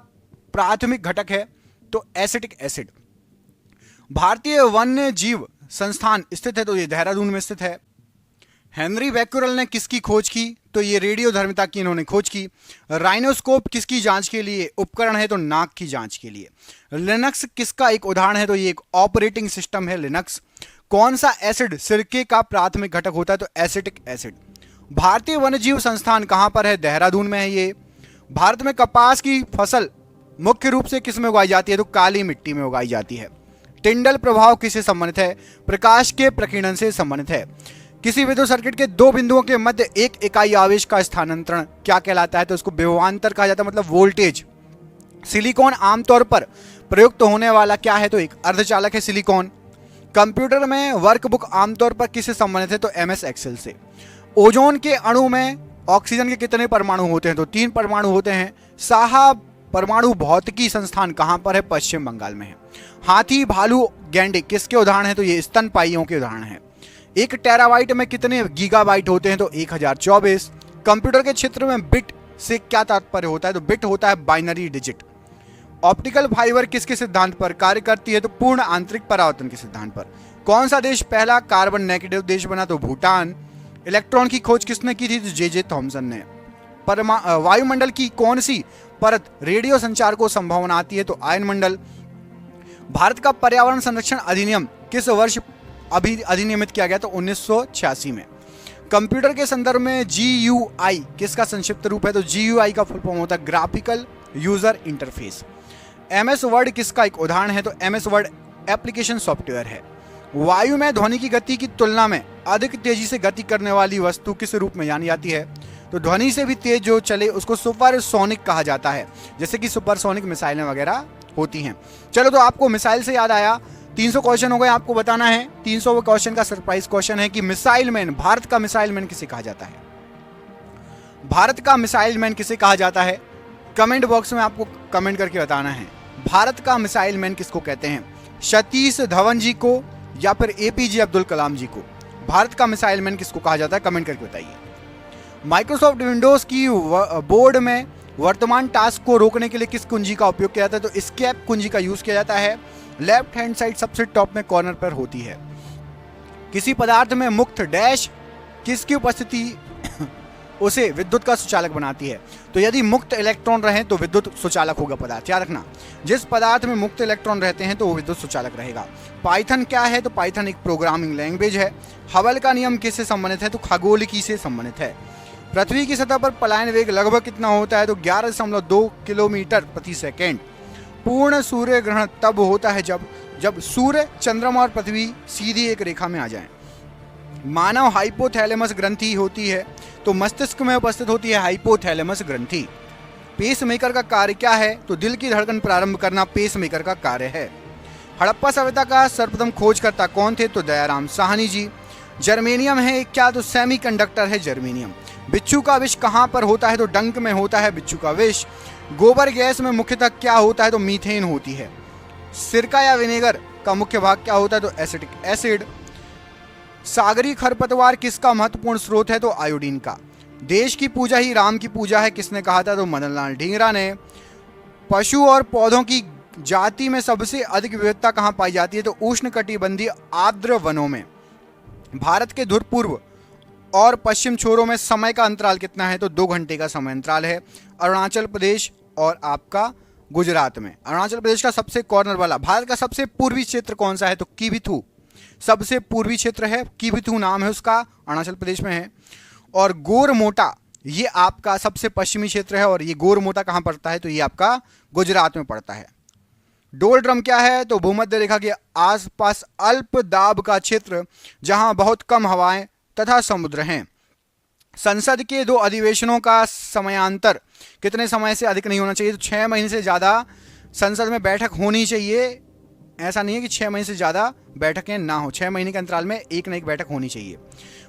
प्राथमिक घटक है? तो एसिटिक एसिड। भारतीय वन्य जीव संस्थान स्थित है? तो ये देहरादून में स्थित है। हेनरी बैकुरल ने किसकी खोज की? तो ये रेडियोधर्मिता की इन्होंने खोज की। राइनोस्कोप किसकी जांच के लिए उपकरण है? तो नाक की जांच के लिए। लिनक्स किसका एक उदाहरण है? तो ये एक ऑपरेटिंग सिस्टम है लिनक्स। कौन सा एसिड सिरके का प्राथमिक घटक होता है? तो एसिटिक एसिड। भारतीय वन्यजीव संस्थान कहां पर है? देहरादून में है ये। भारत में कपास की फसल मुख्य रूप से किस में उगाई जाती है? तो काली मिट्टी में उगाई जाती है। टिंडल प्रभाव किससे संबंधित है? प्रकाश के प्रकीर्णन से संबंधित है। किसी विद्युत सर्किट के दो बिंदुओं के मध्य एक इकाई आवेश का स्थानांतरण क्या कहलाता है? तो इसको विभवांतर कहा जाता है, मतलब वोल्टेज। सिलिकॉन आमतौर पर प्रयुक्त होने वाला क्या है? तो एक अर्धचालक है सिलिकॉन। कंप्यूटर में वर्कबुक आमतौर पर किससे संबंधित है? तो MS एक्सेल से। ओजोन के अणु में ऑक्सीजन के कितने परमाणु होते हैं? तो 3 परमाणु होते हैं। साहा परमाणु भौतिकी संस्थान कहां पर है? पश्चिम बंगाल में है। हाथी, भालू, गैंडे किसके उदाहरण है? तो ये स्तनपायियों के उदाहरण है। 1 टेराबाइट में कितने गीगाबाइट होते हैं? तो 1024। कंप्यूटर के क्षेत्र में बिट से क्या तात्पर्य होता है? तो बिट होता है बाइनरी डिजिट। ऑप्टिकल फाइबर किसके सिद्धांत पर कार्य करती है? तो पूर्ण आंतरिक परावर्तन के सिद्धांत पर। कौन सा देश पहला कार्बन नेगेटिव देश बना? तो भूटान। इलेक्ट्रॉन की खोज किसने की थी? तो जे थॉमसन ने। वायुमंडल की कौन सी परत रेडियो संचार को संभव बनाती है? तो आयन मंडल। भारत का पर्यावरण संरक्षण अधिनियम किस वर्ष अधिनियमित किया गया? तो 1986 में। कंप्यूटर के संदर्भ में GUI किसका संक्षिप्त रूप है? तो GUI का फुल फॉर्म होता है graphical user interface. MS word किसका एक उदाहरण है? तो MS वर्ड एप्लीकेशन सॉफ्टवेयर है। वायु में ध्वनि की गति की तुलना में अधिक तेजी से गति करने वाली वस्तु किस रूप में जानी जाती है? तो ध्वनि से भी तेज जो चले उसको सुपरसोनिक कहा जाता है, जैसे कि सुपरसोनिक मिसाइलें वगैरह होती हैं। चलो, तो आपको मिसाइल से याद आया, 300 क्वेश्चन हो गए, आपको बताना है। 300 क्वेश्चन का सरप्राइज क्वेश्चन है कि मिसाइल मैन, भारत का मिसाइल मैन किसे कहा जाता है? भारत का मिसाइल मैन किसे कहा जाता है? कमेंट बॉक्स में आपको कमेंट करके बताना है। भारत का मिसाइल मैन किसको कहते हैं? सतीश धवन जी को या फिर APJ अब्दुल कलाम जी को? भारत का मिसाइल मैन किसको कहा जाता है? कमेंट करके बताइए। माइक्रोसॉफ्ट विंडोज की बोर्ड में वर्तमान टास्क को रोकने के लिए किस कुंजी का उपयोग किया जाता है? तो एस्केप कुंजी का यूज किया जाता है। लेफ्ट हैंड साइड सबसे टॉप में कॉर्नर पर होती है। किसी पदार्थ में मुक्त डैश किसकी उपस्थिति उसे विद्युत का सुचालक बनाती है? तो यदि मुक्त इलेक्ट्रॉन रहे तो विद्युत सुचालक होगा पदार्थ। याद रखना, जिस पदार्थ में मुक्त इलेक्ट्रॉन रहते हैं तो वो विद्युत सुचालक रहेगा। पाइथन क्या है? तो पाइथन एक प्रोग्रामिंग लैंग्वेज है। हबल का नियम किससे संबंधित है? तो खगोलिकी से संबंधित है। पृथ्वी की सतह पर पलायन वेग लगभग कितना होता है? तो 11.2 किलोमीटर प्रति सेकेंड। पूर्ण सूर्य ग्रहण तब होता है जब सूर्य, चंद्रमा और पृथ्वी सीधी एक रेखा में आ जाएं। मानव हाइपोथैलेमस ग्रंथि होती है तो मस्तिष्क में उपस्थित होती है हाइपोथैलेमस ग्रंथि। पेसमेकर का कार्य क्या है? तो दिल की धड़कन प्रारंभ करना पेसमेकर का कार्य है। हड़प्पा सभ्यता का सर्वप्रथम खोजकर्ता कौन थे? तो दयाराम साहनी जी। जर्मेनियम है क्या? तो सेमीकंडक्टर है जर्मेनियम। बिच्छू का विष कहाँ पर होता है? तो डंक में होता है बिच्छू का विष। गोबर गैस में मुख्यतः क्या होता है? तो मीथेन होती है। सिरका या विनेगर का मुख्य भाग क्या होता है? तो एसिटिक एसिड। सागरी खरपतवार किसका महत्वपूर्ण स्रोत है? तो आयोडीन का। देश की पूजा ही राम की पूजा है किसने कहा था? तो मदनलाल ढींगरा ने। पशु और पौधों की जाति में सबसे अधिक विविधता कहाँ पाई जाती है? तो उष्णकटिबंधीय आर्द्र वनों में। भारत के ध्रुव पूर्व और पश्चिम छोरों में समय का अंतराल कितना है? तो 2 घंटे का समय अंतराल है। अरुणाचल प्रदेश और आपका गुजरात में। अरुणाचल प्रदेश का सबसे कॉर्नर वाला। भारत का सबसे पूर्वी क्षेत्र कौन सा है? तो किबिथू सबसे पूर्वी क्षेत्र है, किबिथू नाम है उसका, अरुणाचल प्रदेश में है। और गोरमोटा ये आपका सबसे पश्चिमी क्षेत्र है, और ये गोरमोटा कहाँ पड़ता है? तो ये आपका गुजरात में पड़ता है। डोल ड्रम क्या है? तो भूमध्य रेखा के आसपास अल्प दाब का क्षेत्र जहां बहुत कम हवाएं तथा समुद्र हैं। संसद के 2 अधिवेशनों का समयांतर कितने समय से अधिक नहीं होना चाहिए? तो 6 महीने से ज़्यादा संसद में बैठक होनी चाहिए। ऐसा नहीं है कि 6 महीने से ज़्यादा बैठकें ना हो, 6 महीने के अंतराल में एक न एक बैठक होनी चाहिए।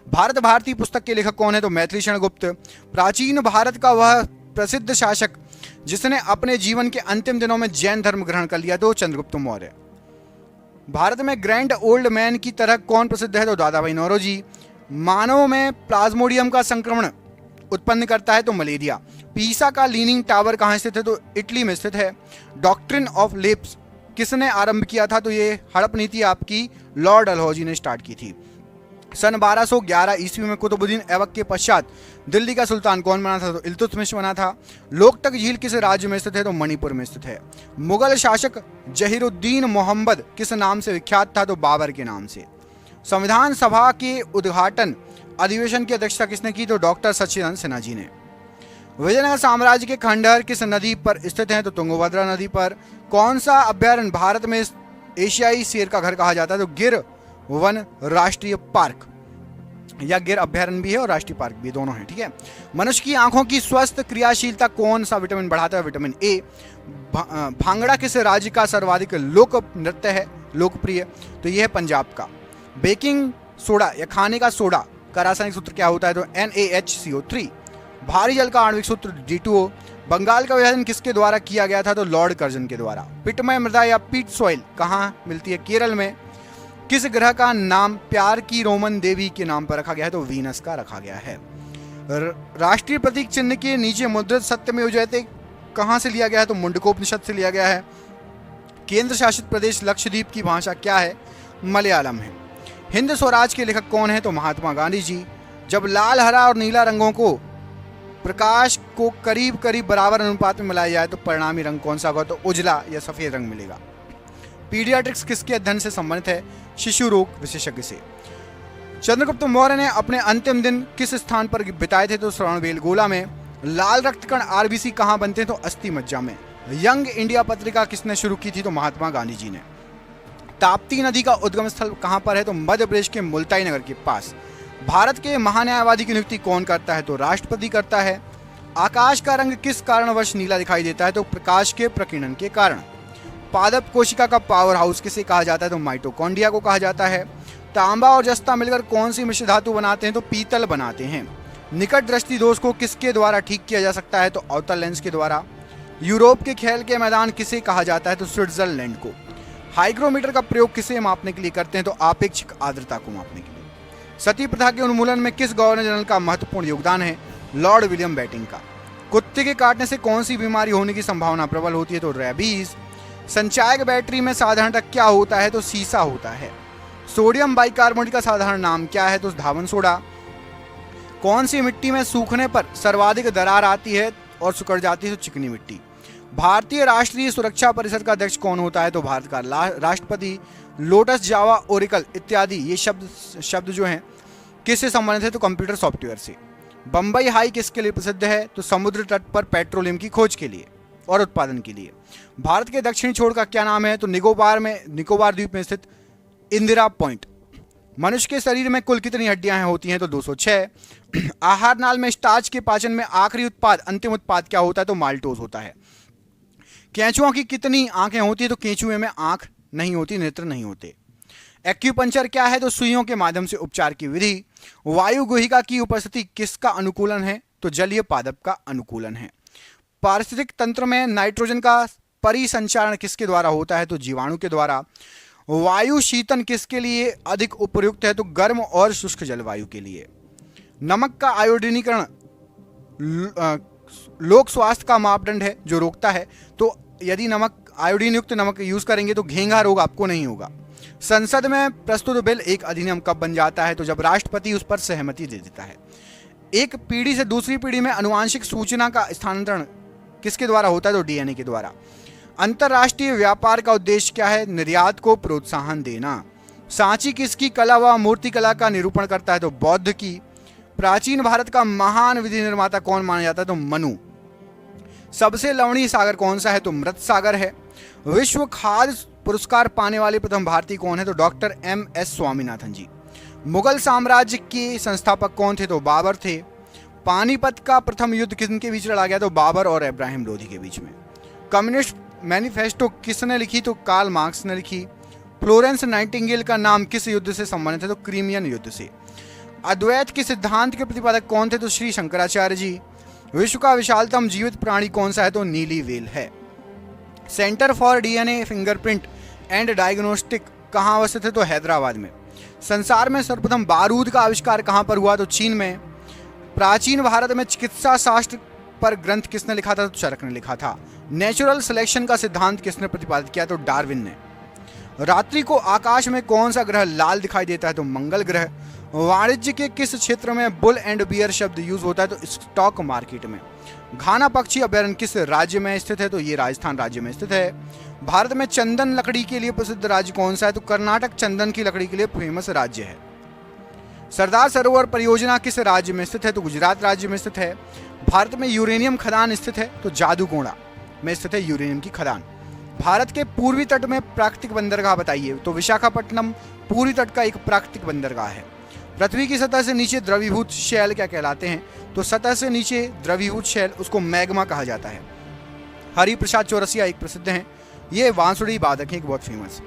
भारत भारती पुस्तक के लेखक कौन है? तो मैथिली शरण गुप्त। प्राचीन भारत का वह प्रसिद्ध शासक जिसने अपने जीवन के अंतिम दिनों में जैन धर्म ग्रहण कर लिया, तो चंद्रगुप्त मौर्य। भारत में ग्रैंड ओल्ड मैन की तरह कौन प्रसिद्ध है? तो दादा भाई नौरोजी। मानव में प्लाज्मोडियम का संक्रमण उत्पन्न करता है? तो मलेरिया। पीसा का लीनिंग टावर कहाँ स्थित है? तो इटली में स्थित है। डॉक्ट्रिन ऑफ लेप्स किसने आरंभ किया था? तो ये हड़प नीति आपकी लॉर्ड डलहौजी ने स्टार्ट की थी। सन 1211 ईस्वी में कुतुबुद्दीन ऐबक के पश्चात दिल्ली का सुल्तान कौन बना था? तो इल्तुतमिश बना था। लोकटक झील किस राज्य में स्थित है? तो मणिपुर में स्थित है। मुगल शासक जहीरुद्दीन मोहम्मद किस नाम से विख्यात था? तो बाबर के नाम से। संविधान सभा के उद्घाटन अधिवेशन की अध्यक्षता किसने की? तो डॉक्टर सच्चिदानंद सिन्हा जी ने। विजयनगर साम्राज्य के खंडहर किस नदी पर स्थित हैं? तो तुंगभद्रा नदी पर। कौन सा अभ्यारण्य भारत में एशियाई शेर का घर कहा जाता है? तो गिर वन राष्ट्रीय पार्क, या गिर अभ्यारण्य भी है और राष्ट्रीय पार्क भी, दोनों है, ठीक है। मनुष्य की आंखों की स्वस्थ क्रियाशीलता कौन सा विटामिन बढ़ाता है? Vitamin A. भांगड़ा किस राज्य का सर्वाधिक लोक नृत्य है, लोकप्रिय? तो यह है पंजाब का। बेकिंग सोडा या खाने का सोडा का रासायनिक सूत्र क्या होता है? तो NaHCO3। भारी जल का आणविक सूत्र D2O। बंगाल का विभाजन किसके द्वारा किया गया था? तो लॉर्ड कर्जन के द्वारा। पिटमय मृदा या पीट सॉइल कहाँ मिलती है? केरल में। किस ग्रह का नाम प्यार की रोमन देवी के नाम पर रखा गया है? तो वीनस का रखा गया है। राष्ट्रीय प्रतीक चिन्ह के नीचे मुद्रित सत्यमेव जयते कहाँ से लिया गया है? तो मुंडकोपनिषद से लिया गया है। केंद्र शासित प्रदेश लक्षद्वीप की भाषा क्या है? मलयालम है। हिंद स्वराज के लेखक कौन है? तो महात्मा गांधी जी। जब लाल, हरा और नीला रंगों को प्रकाश को करीब करीब बराबर अनुपात में मिलाया जाए तो परिणामी रंग कौन सा होगा? तो उजला या सफेद रंग मिलेगा। पीडियाट्रिक्स किसके अध्ययन से संबंधित है? शिशु रोग विशेषज्ञ से। चंद्रगुप्त मौर्य ने अपने अंतिम दिन किस स्थान पर बिताए थे? तो श्रवणबेलगोला में। लाल रक्तकण RBC कहाँ बनते हैं? तो अस्थि मज्जा में। यंग इंडिया पत्रिका किसने शुरू की थी? तो महात्मा गांधी जी ने। ताप्ती नदी का उद्गम स्थल कहाँ पर है? तो मध्य प्रदेश के मुल्ताई नगर के पास। भारत के महान्यायवादी की नियुक्ति कौन करता है? तो राष्ट्रपति करता है। आकाश का रंग किस कारणवश नीला दिखाई देता है? तो प्रकाश के प्रकीर्णन के कारण। पादप कोशिका का पावर हाउस किसे कहा जाता है? तो माइटोकॉन्ड्रिया को कहा जाता है। तांबा और जस्ता मिलकर कौन सी मिश्र धातु बनाते हैं? तो पीतल बनाते हैं। निकट दृष्टि दोष को किसके द्वारा ठीक किया जा सकता है? तो अवतल लेंस के द्वारा। यूरोप के खेल के मैदान किसे कहा जाता है? तो स्विट्जरलैंड को। हाइग्रोमीटर का प्रयोग किसे मापने के लिए करते हैं? तो आपेक्षिक आर्द्रता को मापने के लिए। सती प्रथा के उन्मूलन में किस गवर्नर जनरल का महत्वपूर्ण योगदान है? लॉर्ड विलियम बेंटिंक का। कुत्ते के काटने से कौन सी बीमारी होने की संभावना प्रबल होती है? तो रेबीज। संचायक बैटरी में साधारणतः क्या होता है? तो सीसा होता है। सोडियम बाइकार्बोनेट का साधारण नाम क्या है? तो धावन सोडा। कौन सी मिट्टी में सूखने पर सर्वाधिक दरार आती है और सिकुड़ जाती है? तो चिकनी मिट्टी। भारतीय राष्ट्रीय सुरक्षा परिषद का अध्यक्ष कौन होता है? तो भारत का राष्ट्रपति। लोटस, जावा, ओरेकल इत्यादि ये शब्द जो हैं किससे संबंधित है? तो कंप्यूटर सॉफ्टवेयर से। बंबई हाई किसके लिए प्रसिद्ध है? तो समुद्र तट पर पेट्रोलियम की खोज के लिए और उत्पादन के लिए। भारत के दक्षिणी छोर का क्या नाम है? तो निकोबार द्वीप में स्थित इंदिरा पॉइंट। मनुष्य के शरीर में कुल कितनी हड्डियां होती हैं? तो 206। आहार नाल में स्टार्च के पाचन में आखिरी उत्पाद, अंतिम उत्पाद क्या होता है? तो माल्टोज होता है। केंचुओं की कितनी आंखें होती है? तो केंचुए में आंख नहीं होती, नेत्र नहीं होते। एक्यूपंक्चर क्या है? तो सुइयों के माध्यम से उपचार की विधि। वायु गुहिका की उपस्थिति किसका अनुकूलन है? तो जलीय पादप का अनुकूलन है। पारिस्थितिक तंत्र में नाइट्रोजन का परिसंचारण किसके द्वारा होता है? तो जीवाणु के द्वारा। वायु शीतन किसके लिए अधिक उपयुक्त है? तो गर्म और शुष्क जलवायु के लिए। नमक का आयोडीनीकरण लोक स्वास्थ्य का मापदंड है जो रोकता है। तो यदि आयोडीन युक्त नमक यूज करेंगे तो घेंघा रोग आपको नहीं होगा। संसद में प्रस्तुत बिल एक अधिनियम कब बन जाता है? तो जब राष्ट्रपति उस पर सहमति दे देता है। एक पीढ़ी से दूसरी पीढ़ी में अनुवांशिक सूचना का स्थानांतरण किसके द्वारा होता है? तो DNA के द्वारा। अंतरराष्ट्रीय व्यापार का उद्देश्य क्या है? निर्यात को प्रोत्साहन देना। सांची किसकी कला व मूर्तिकला का निरूपण करता है? तो बौद्ध की। प्राचीन भारत का महान विधि निर्माता कौन माना जाता है? तो मनु। सबसे लवणीय सागर कौन सा है? तो मृत सागर है। विश्व खाद्य पुरस्कार पाने वाले प्रथम भारतीय कौन है? तो डॉक्टर MS स्वामीनाथन जी। मुगल साम्राज्य के संस्थापक कौन थे? तो बाबर थे। पानीपत का प्रथम युद्ध किसके बीच लड़ा गया? तो बाबर और इब्राहिम लोधी के बीच में। कम्युनिस्ट मैनिफेस्टो किसने लिखी? तो कार्ल मार्क्स ने लिखी। फ्लोरेंस नाइटिंगेल का नाम किस युद्ध से संबंधित है? तो क्रीमियन युद्ध से। अद्वैत के सिद्धांत के प्रतिपादक कौन थे? तो श्री शंकराचार्य जी। विश्व का विशालतम जीवित प्राणी कौन सा है? तो नीली व्हेल है। Centre for DNA fingerprint and diagnostic कहाँ अवस्थित है? तो हैदराबाद में। संसार में सर्वप्रथम बारूद का आविष्कार कहाँ पर हुआ? तो चीन में। प्राचीन भारत में चिकित्सा शास्त्र पर ग्रंथ किसने लिखा था? तो चरक ने लिखा था। नेचुरल सिलेक्शन का सिद्धांत किसने प्रतिपादित किया? तो डार्विन ने। रात्रि को आकाश में कौन सा ग्रह लाल दिखाई देता है? तो मंगल ग्रह। वाणिज्य के किस क्षेत्र में बुल एंड बियर शब्द यूज होता है? तो स्टॉक मार्केट में। घाना पक्षी अभ्यारण्य किस राज्य में स्थित है? तो ये राजस्थान राज्य में स्थित है। भारत में चंदन लकड़ी के लिए प्रसिद्ध राज्य कौन सा है? तो कर्नाटक चंदन की लकड़ी के लिए फेमस राज्य है। सरदार सरोवर परियोजना किस राज्य में स्थित है? तो गुजरात राज्य में स्थित है। भारत में यूरेनियम खदान स्थित है? तो जादूगोड़ा में स्थित है यूरेनियम की खदान। भारत के पूर्वी तट में प्राकृतिक बंदरगाह बताइए? तो विशाखापट्टनम पूर्वी तट का एक प्राकृतिक बंदरगाह है। पृथ्वी की सतह से नीचे द्रवीभूत शैल क्या कहलाते हैं? तो सतह से नीचे द्रवीभूत शैल उसको मैग्मा कहा जाता है। हरिप्रसाद चौरसिया एक प्रसिद्ध हैं, ये बांसुरी वादक हैं, एक बहुत फेमस।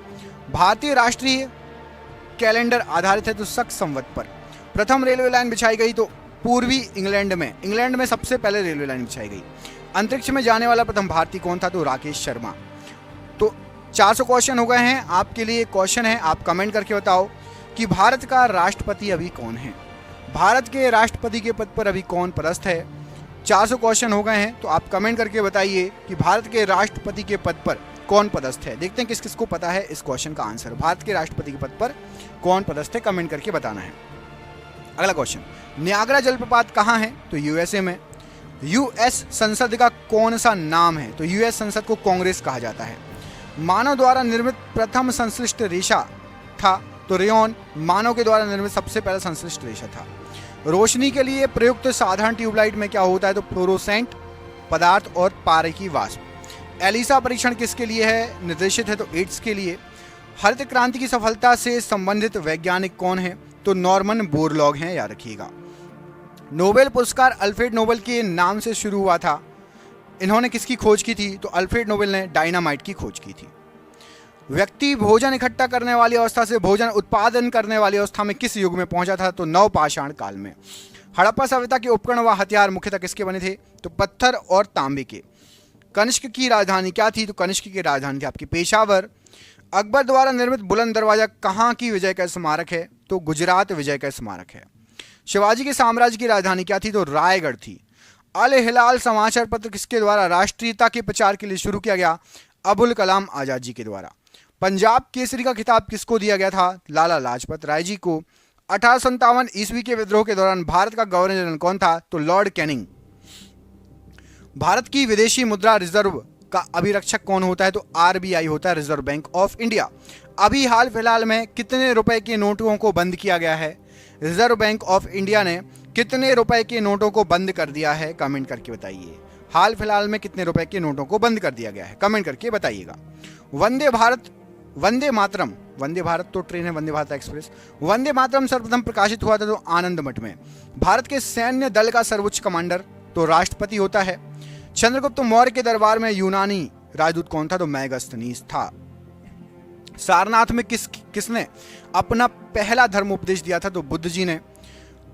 भारतीय राष्ट्रीय कैलेंडर आधारित है तो शक संवत पर। प्रथम रेलवे लाइन बिछाई गई तो पूर्वी इंग्लैंड में सबसे पहले रेलवे लाइन बिछाई गई। अंतरिक्ष में जाने वाला प्रथम भारतीय कौन था? तो राकेश शर्मा। तो 400 क्वेश्चन हो गए हैं। आपके लिए क्वेश्चन है, आप कमेंट करके बताओ कि भारत का राष्ट्रपति अभी कौन है? भारत के राष्ट्रपति के पद पर अभी कौन पदस्थ है? 400 क्वेश्चन हो गए हैं, तो आप कमेंट करके बताइए कि भारत के राष्ट्रपति के पद पर कौन पदस्थ है। देखते हैं किस किस को पता है इस क्वेश्चन का आंसर। भारत के राष्ट्रपति के पद पर कौन पदस्थ है, कमेंट करके बताना है। अगला क्वेश्चन, नियाग्रा जलप्रपात कहाँ है? तो यूएसए में। यूएस संसद का कौन सा नाम है? तो यूएस संसद को कांग्रेस कहा जाता है। मानव द्वारा निर्मित प्रथम संश्लिष्ट रेशा था? तो रेयॉन मानव के द्वारा निर्मित सबसे पहला संश्लिष्ट रेशा था। रोशनी के लिए प्रयुक्त साधारण ट्यूबलाइट में क्या होता है? तो फ्लोरोसेंट पदार्थ और पारकी वाष्प। एलिसा परीक्षण किसके लिए है निर्देशित है? तो एड्स के लिए। हरित क्रांति की सफलता से संबंधित वैज्ञानिक कौन है? तो नॉर्मन बोरलॉग हैं, याद रखिएगा। नोबेल पुरस्कार अल्फ्रेड नोबेल के नाम से शुरू हुआ था। इन्होंने किसकी खोज की थी? तो अल्फ्रेड नोबेल ने डायनामाइट की खोज की थी। व्यक्ति भोजन इकट्ठा करने वाली अवस्था से भोजन उत्पादन करने वाली अवस्था में किस युग में पहुंचा था? तो नवपाषाण काल में। हड़प्पा सभ्यता के उपकरण व हथियार मुख्यतः किसके बने थे? तो पत्थर और तांबे के। कनिष्क की राजधानी क्या थी? तो कनिष्क की राजधानी थी आपकी पेशावर। अकबर द्वारा निर्मित बुलंद दरवाजा कहाँ की विजय का स्मारक है? तो गुजरात विजय का स्मारक है। शिवाजी के साम्राज्य की राजधानी क्या थी? तो रायगढ़ थी। अल हिलाल समाचार पत्र किसके द्वारा राष्ट्रीयता के प्रचार के लिए शुरू किया गया? अबुल कलाम आजाद जी के द्वारा। पंजाब केसरी का खिताब किसको दिया गया था? लाला लाजपत राय जी को। 1857 ईस्वी के विद्रोह के दौरान भारत का गवर्नर जनरल कौन था? तो लॉर्ड कैनिंग। भारत की विदेशी मुद्रा रिजर्व का अभिरक्षक कौन होता है? तो आरबीआई होता है, रिजर्व बैंक ऑफ इंडिया। अभी हाल फिलहाल में कितने रुपए के नोटों को बंद किया गया है? रिजर्व बैंक ऑफ इंडिया ने कितने रुपए के नोटों को बंद कर दिया है? कमेंट करके बताइए। हाल फिलहाल में कितने रुपए के नोटों को बंद कर दिया गया है? कमेंट करके बताइएगा। वंदे मातरम, वंदे भारत तो ट्रेन है, वंदे भारत एक्सप्रेस। वंदे मातरम सर्वप्रथम प्रकाशित हुआ था तो आनंद मठ में। भारत के सैन्य दल का सर्वोच्च कमांडर तो राष्ट्रपति होता है। चंद्रगुप्त मौर्य के दरबार में यूनानी राजदूत कौन था? तो मैगस्थनीस था। सारनाथ में किसने अपना पहला धर्म उपदेश दिया था? तो बुद्ध जी ने।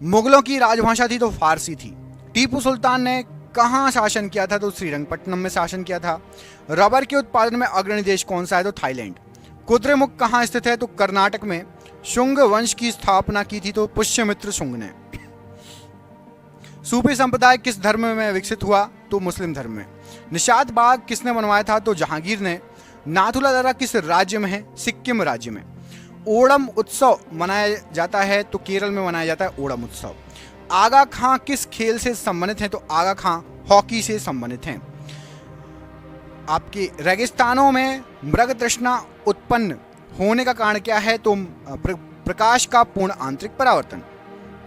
मुगलों की राजभाषा थी तो फारसी थी। टीपू सुल्तान ने कहाँ शासन किया था? तो श्रीरंगपट्टनम में शासन किया था। रबर के उत्पादन में अग्रणी देश कौन सा है? तो थाईलैंड। कुद्रेमुख कहाँ स्थित है? तो कर्नाटक में। शुंग वंश की स्थापना की थी तो पुष्यमित्र शुंग ने। सूफी संप्रदाय किस धर्म में विकसित हुआ? तो मुस्लिम धर्म में। निशात बाग किसने बनवाया था? तो जहांगीर ने। नाथुला दर्रा किस राज्य में है? सिक्किम राज्य में। ओणम उत्सव मनाया जाता है तो केरल में मनाया जाता है ओणम उत्सव। आगा खां किस खेल से संबंधित हैं? तो आगा खां हॉकी से संबंधित हैं। आपके रेगिस्तानों में मृग तृष्णा उत्पन्न होने का कारण क्या है? तो प्रकाश का पूर्ण आंतरिक परावर्तन।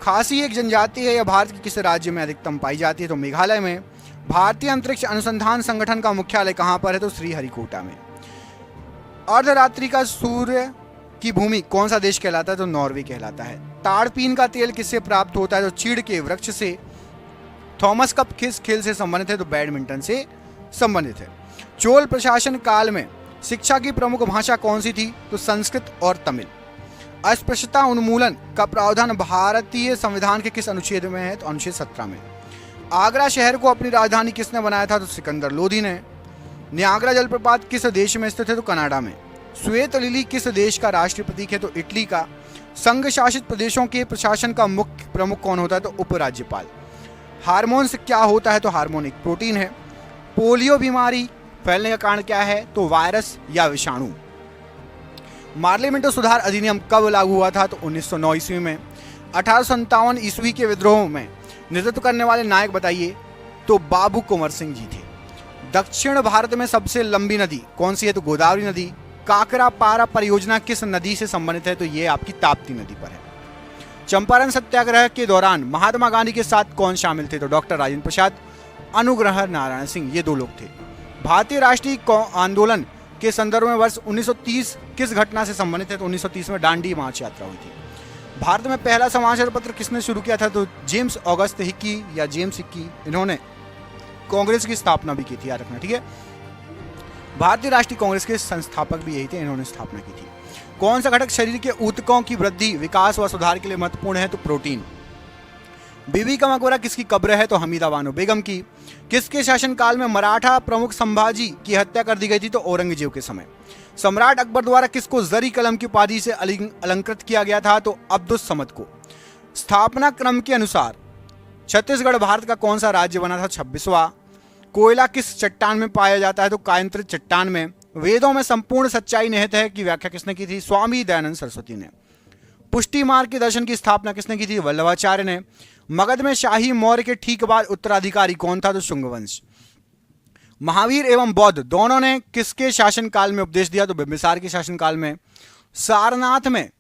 खासी एक जनजाति है, यह भारत के किस राज्य में अधिकतम पाई जाती है? तो मेघालय में। भारतीय अंतरिक्ष अनुसंधान संगठन का मुख्यालय कहाँ पर है? तो श्रीहरिकोटा में। अर्धरात्रि का सूर्य की भूमि कौन सा देश कहलाता है? तो नॉर्वे कहलाता है। ताड़पीन का तेल किससे प्राप्त होता है? तो चीड़ के वृक्ष से। थॉमस कप किस खेल से संबंधित है? तो बैडमिंटन से संबंधित है। चोल प्रशासन काल में शिक्षा की प्रमुख भाषा कौन सी थी? तो संस्कृत और तमिल। अस्पृश्यता उन्मूलन का प्रावधान भारतीय संविधान के किस अनुच्छेद में है? तो अनुच्छेद 17 में। आगरा शहर को अपनी राजधानी किसने बनाया था? तो सिकंदर लोधी ने। नियाग्रा जलप्रपात किस देश में स्थित है? तो कनाडा में। श्वेत लिली किस देश का राष्ट्रीय प्रतीक है? तो इटली का। संघ शासित प्रदेशों के प्रशासन का मुख्य प्रमुख कौन होता है? तो उपराज्यपाल। हार्मोन्स क्या होता है? तो हार्मोन एक प्रोटीन है। पोलियो बीमारी फैलने का कारण क्या है? तो वायरस या विषाणु। मार्लिमेंटो सुधार अधिनियम कब लागू हुआ था? तो 1909 ईस्वी में। 1857 ईस्वी के विद्रोह में नेतृत्व करने वाले नायक बताइए? तो बाबू कुंवर सिंह जी थे। दक्षिण भारत में सबसे लंबी नदी कौन सी है? तो गोदावरी नदी। काकरा पारा परियोजना किस नदी से संबंधित है? तो ये आपकी ताप्ती नदी पर है। चंपारण सत्याग्रह के दौरान महात्मा गांधी के साथ कौन शामिल थे? तो डॉक्टर राजेंद्र प्रसाद, अनुग्रह नारायण सिंह, ये 2 लोग थे। भारतीय राष्ट्रीय आंदोलन के संदर्भ में वर्ष 1930 किस घटना से संबंधित है? तो 1930 में दांडी मार्च यात्रा हुई थी। भारत में पहला समाचार पत्र किसने शुरू किया था? तो जेम्स ऑगस्ट हिक्की या जेम्स हिक्की, इन्होंने कांग्रेस की स्थापना भी की थी, याद रखना, ठीक है। भारतीय राष्ट्रीय कांग्रेस के संस्थापक भी यही थे, इन्होंने स्थापना की थी। कौन सा घटक शरीर के ऊतकों की वृद्धि, विकास व सुधार के लिए महत्वपूर्ण है? तो प्रोटीन। बीबी का मकबरा किसकी कब्र है? तो हमीदा बानो बेगम की। किसके शासनकाल में मराठा प्रमुख संभाजी की हत्या कर दी गई थी? तो औरंगजेब के समय। सम्राट अकबर द्वारा किसको जरी कलम की उपाधि से अलंकृत किया गया था? तो अब्दुस समद को। स्थापना क्रम के अनुसार छत्तीसगढ़ भारत का कौन सा राज्य बना था? 26वां। कोयला किस चट्टान में पाया जाता है? तो कायंत्रित चट्टान में। वेदों में संपूर्ण सच्चाई निहित है की व्याख्या किसने की थी? स्वामी दयानंद सरस्वती ने। पुष्टि मार्ग के दर्शन की स्थापना किसने की थी? वल्लभाचार्य ने। मगध में शाही मौर्य के ठीक बाद उत्तराधिकारी कौन था? तो शुंग वंश। महावीर एवं बौद्ध दोनों ने किसके शासनकाल में उपदेश दिया? तो बिंबिसार के शासनकाल में। सारनाथ में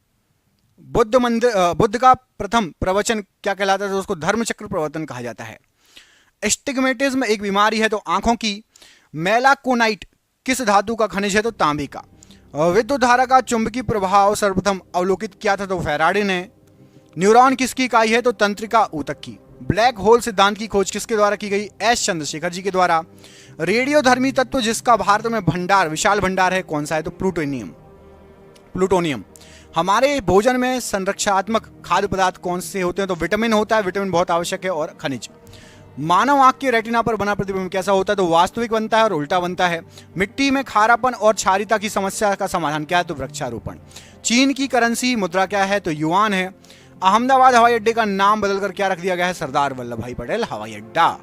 बुद्ध का प्रथम प्रवचन क्या कहलाता है? तो उसको धर्मचक्र प्रवर्तन कहा जाता है। एस्टिग्मेटिज्म एक बीमारी है, तो आंखों की। मेलाकोनाइट किस धातु का खनिज है? तो तांबे का। विद्युत धारा का चुंबकीय प्रभाव सर्वप्रथम अवलोकित किया था? तो फैराडे ने। न्यूरॉन किसकी इकाई है? तो तंत्रिका ऊतक की। ब्लैक होल सिद्धांत की खोज किसके द्वारा की गई? एस चंद्रशेखर जी के द्वारा। रेडियोधर्मी तत्व जिसका भारत में विशाल भंडार है, कौन सा है? तो प्लूटोनियम। हमारे भोजन में संरक्षात्मक खाद्य पदार्थ कौन से होते हैं? तो विटामिन होता है, विटामिन बहुत आवश्यक है, और खनिज। मानव आंख के रेटिना पर बना प्रतिबिंब कैसा होता है? तो वास्तविक बनता है और उल्टा बनता है। मिट्टी में खारापन और क्षारीयता की समस्या का समाधान क्या है? तो वृक्षारोपण। चीन की करेंसी मुद्रा क्या है? तो युआन है। अहमदाबाद हवाई अड्डे का नाम बदलकर क्या रख दिया गया है? सरदार वल्लभ भाई पटेल हवाई अड्डा।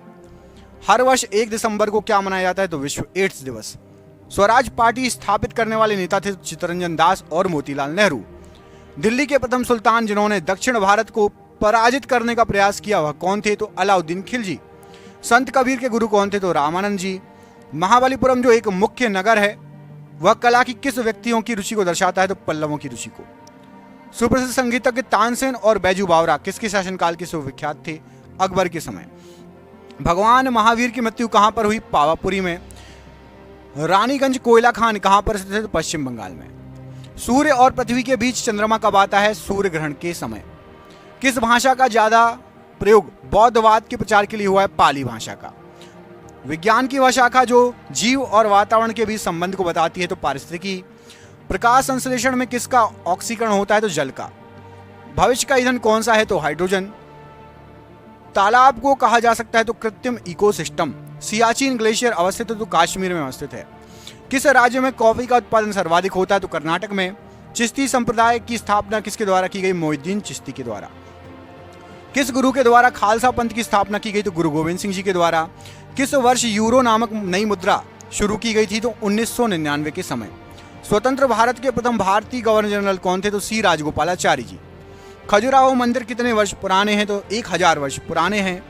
हर वर्ष 1 दिसंबर को क्या मनाया जाता है? तो विश्व एड्स दिवस। स्वराज पार्टी स्थापित करने वाले नेता थे चित्तरंजन दास और मोतीलाल नेहरू। दिल्ली के प्रथम सुल्तान जिन्होंने दक्षिण भारत को पराजित करने का प्रयास किया वह कौन थे? तो अलाउद्दीन खिलजी। संत कबीर के गुरु कौन थे? तो रामानंद जी। महाबलीपुरम जो एक मुख्य नगर है वह कला की किस व्यक्तियों की रुचि को दर्शाता है? तो पल्लवों की रुचि को। सुप्रसिद्ध संगीतज्ञ तानसेन और बैजू बावरा किसके शासनकाल के विख्यात थे? अकबर के समय। भगवान महावीर की मृत्यु कहां पर हुई? पावापुरी में। रानीगंज कोयला खान कहां पर स्थित है? तो पश्चिम बंगाल में। सूर्य और पृथ्वी के बीच चंद्रमा कब आता है? सूर्य ग्रहण के समय। किस भाषा का ज्यादा प्रयोग बौद्धवाद के प्रचार के लिए हुआ है? पाली भाषा का। विज्ञान की वह शाखा जो जीव और वातावरण के बीच संबंध को बताती है? तो पारिस्थितिकी। प्रकाश संश्लेषण में किसका ऑक्सीकरण होता है? तो जल का। भविष्य का ईंधन कौन सा है? तो हाइड्रोजन। तालाब को कहा जा सकता है? तो कृत्रिम इकोसिस्टम। सियाचिन ग्लेशियर अवस्थित है? तो कश्मीर में अवस्थित है। किस राज्य में कॉफी का उत्पादन सर्वाधिक होता है? तो कर्नाटक में। चिश्ती संप्रदाय की स्थापना किसके द्वारा की गई? मोइनुद्दीन चिश्ती के द्वारा। किस गुरु के द्वारा खालसा पंथ की स्थापना की गई? तो गुरु गोविंद सिंह जी के द्वारा। किस वर्ष यूरो नामक नई मुद्रा शुरू की गई थी? तो 1999 के समय। स्वतंत्र भारत के प्रथम भारतीय गवर्नर जनरल कौन थे? तो सी राजगोपालाचारी जी। खजुराहो मंदिर कितने वर्ष पुराने हैं? तो 1000 वर्ष पुराने हैं।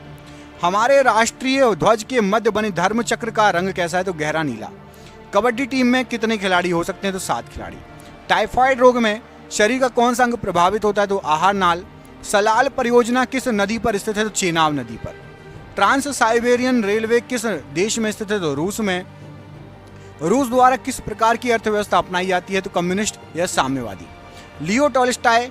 हमारे राष्ट्रीय ध्वज के मध्य बने धर्म चक्र का रंग कैसा है? तो गहरा नीला। कबड्डी टीम में कितने खिलाड़ी हो सकते हैं? तो 7 खिलाड़ी। टाइफाइड रोग में शरीर का कौन सा अंग प्रभावित होता है? तो आहार नाल। सलाल परियोजना किस नदी पर स्थित है? तो चेनाब नदी पर। ट्रांस साइबेरियन रेलवे किस देश में स्थित है? तो रूस में। रूस द्वारा किस प्रकार की अर्थव्यवस्था अपनाई जाती है? तो कम्युनिस्ट या साम्यवादी। Leo Tolstoy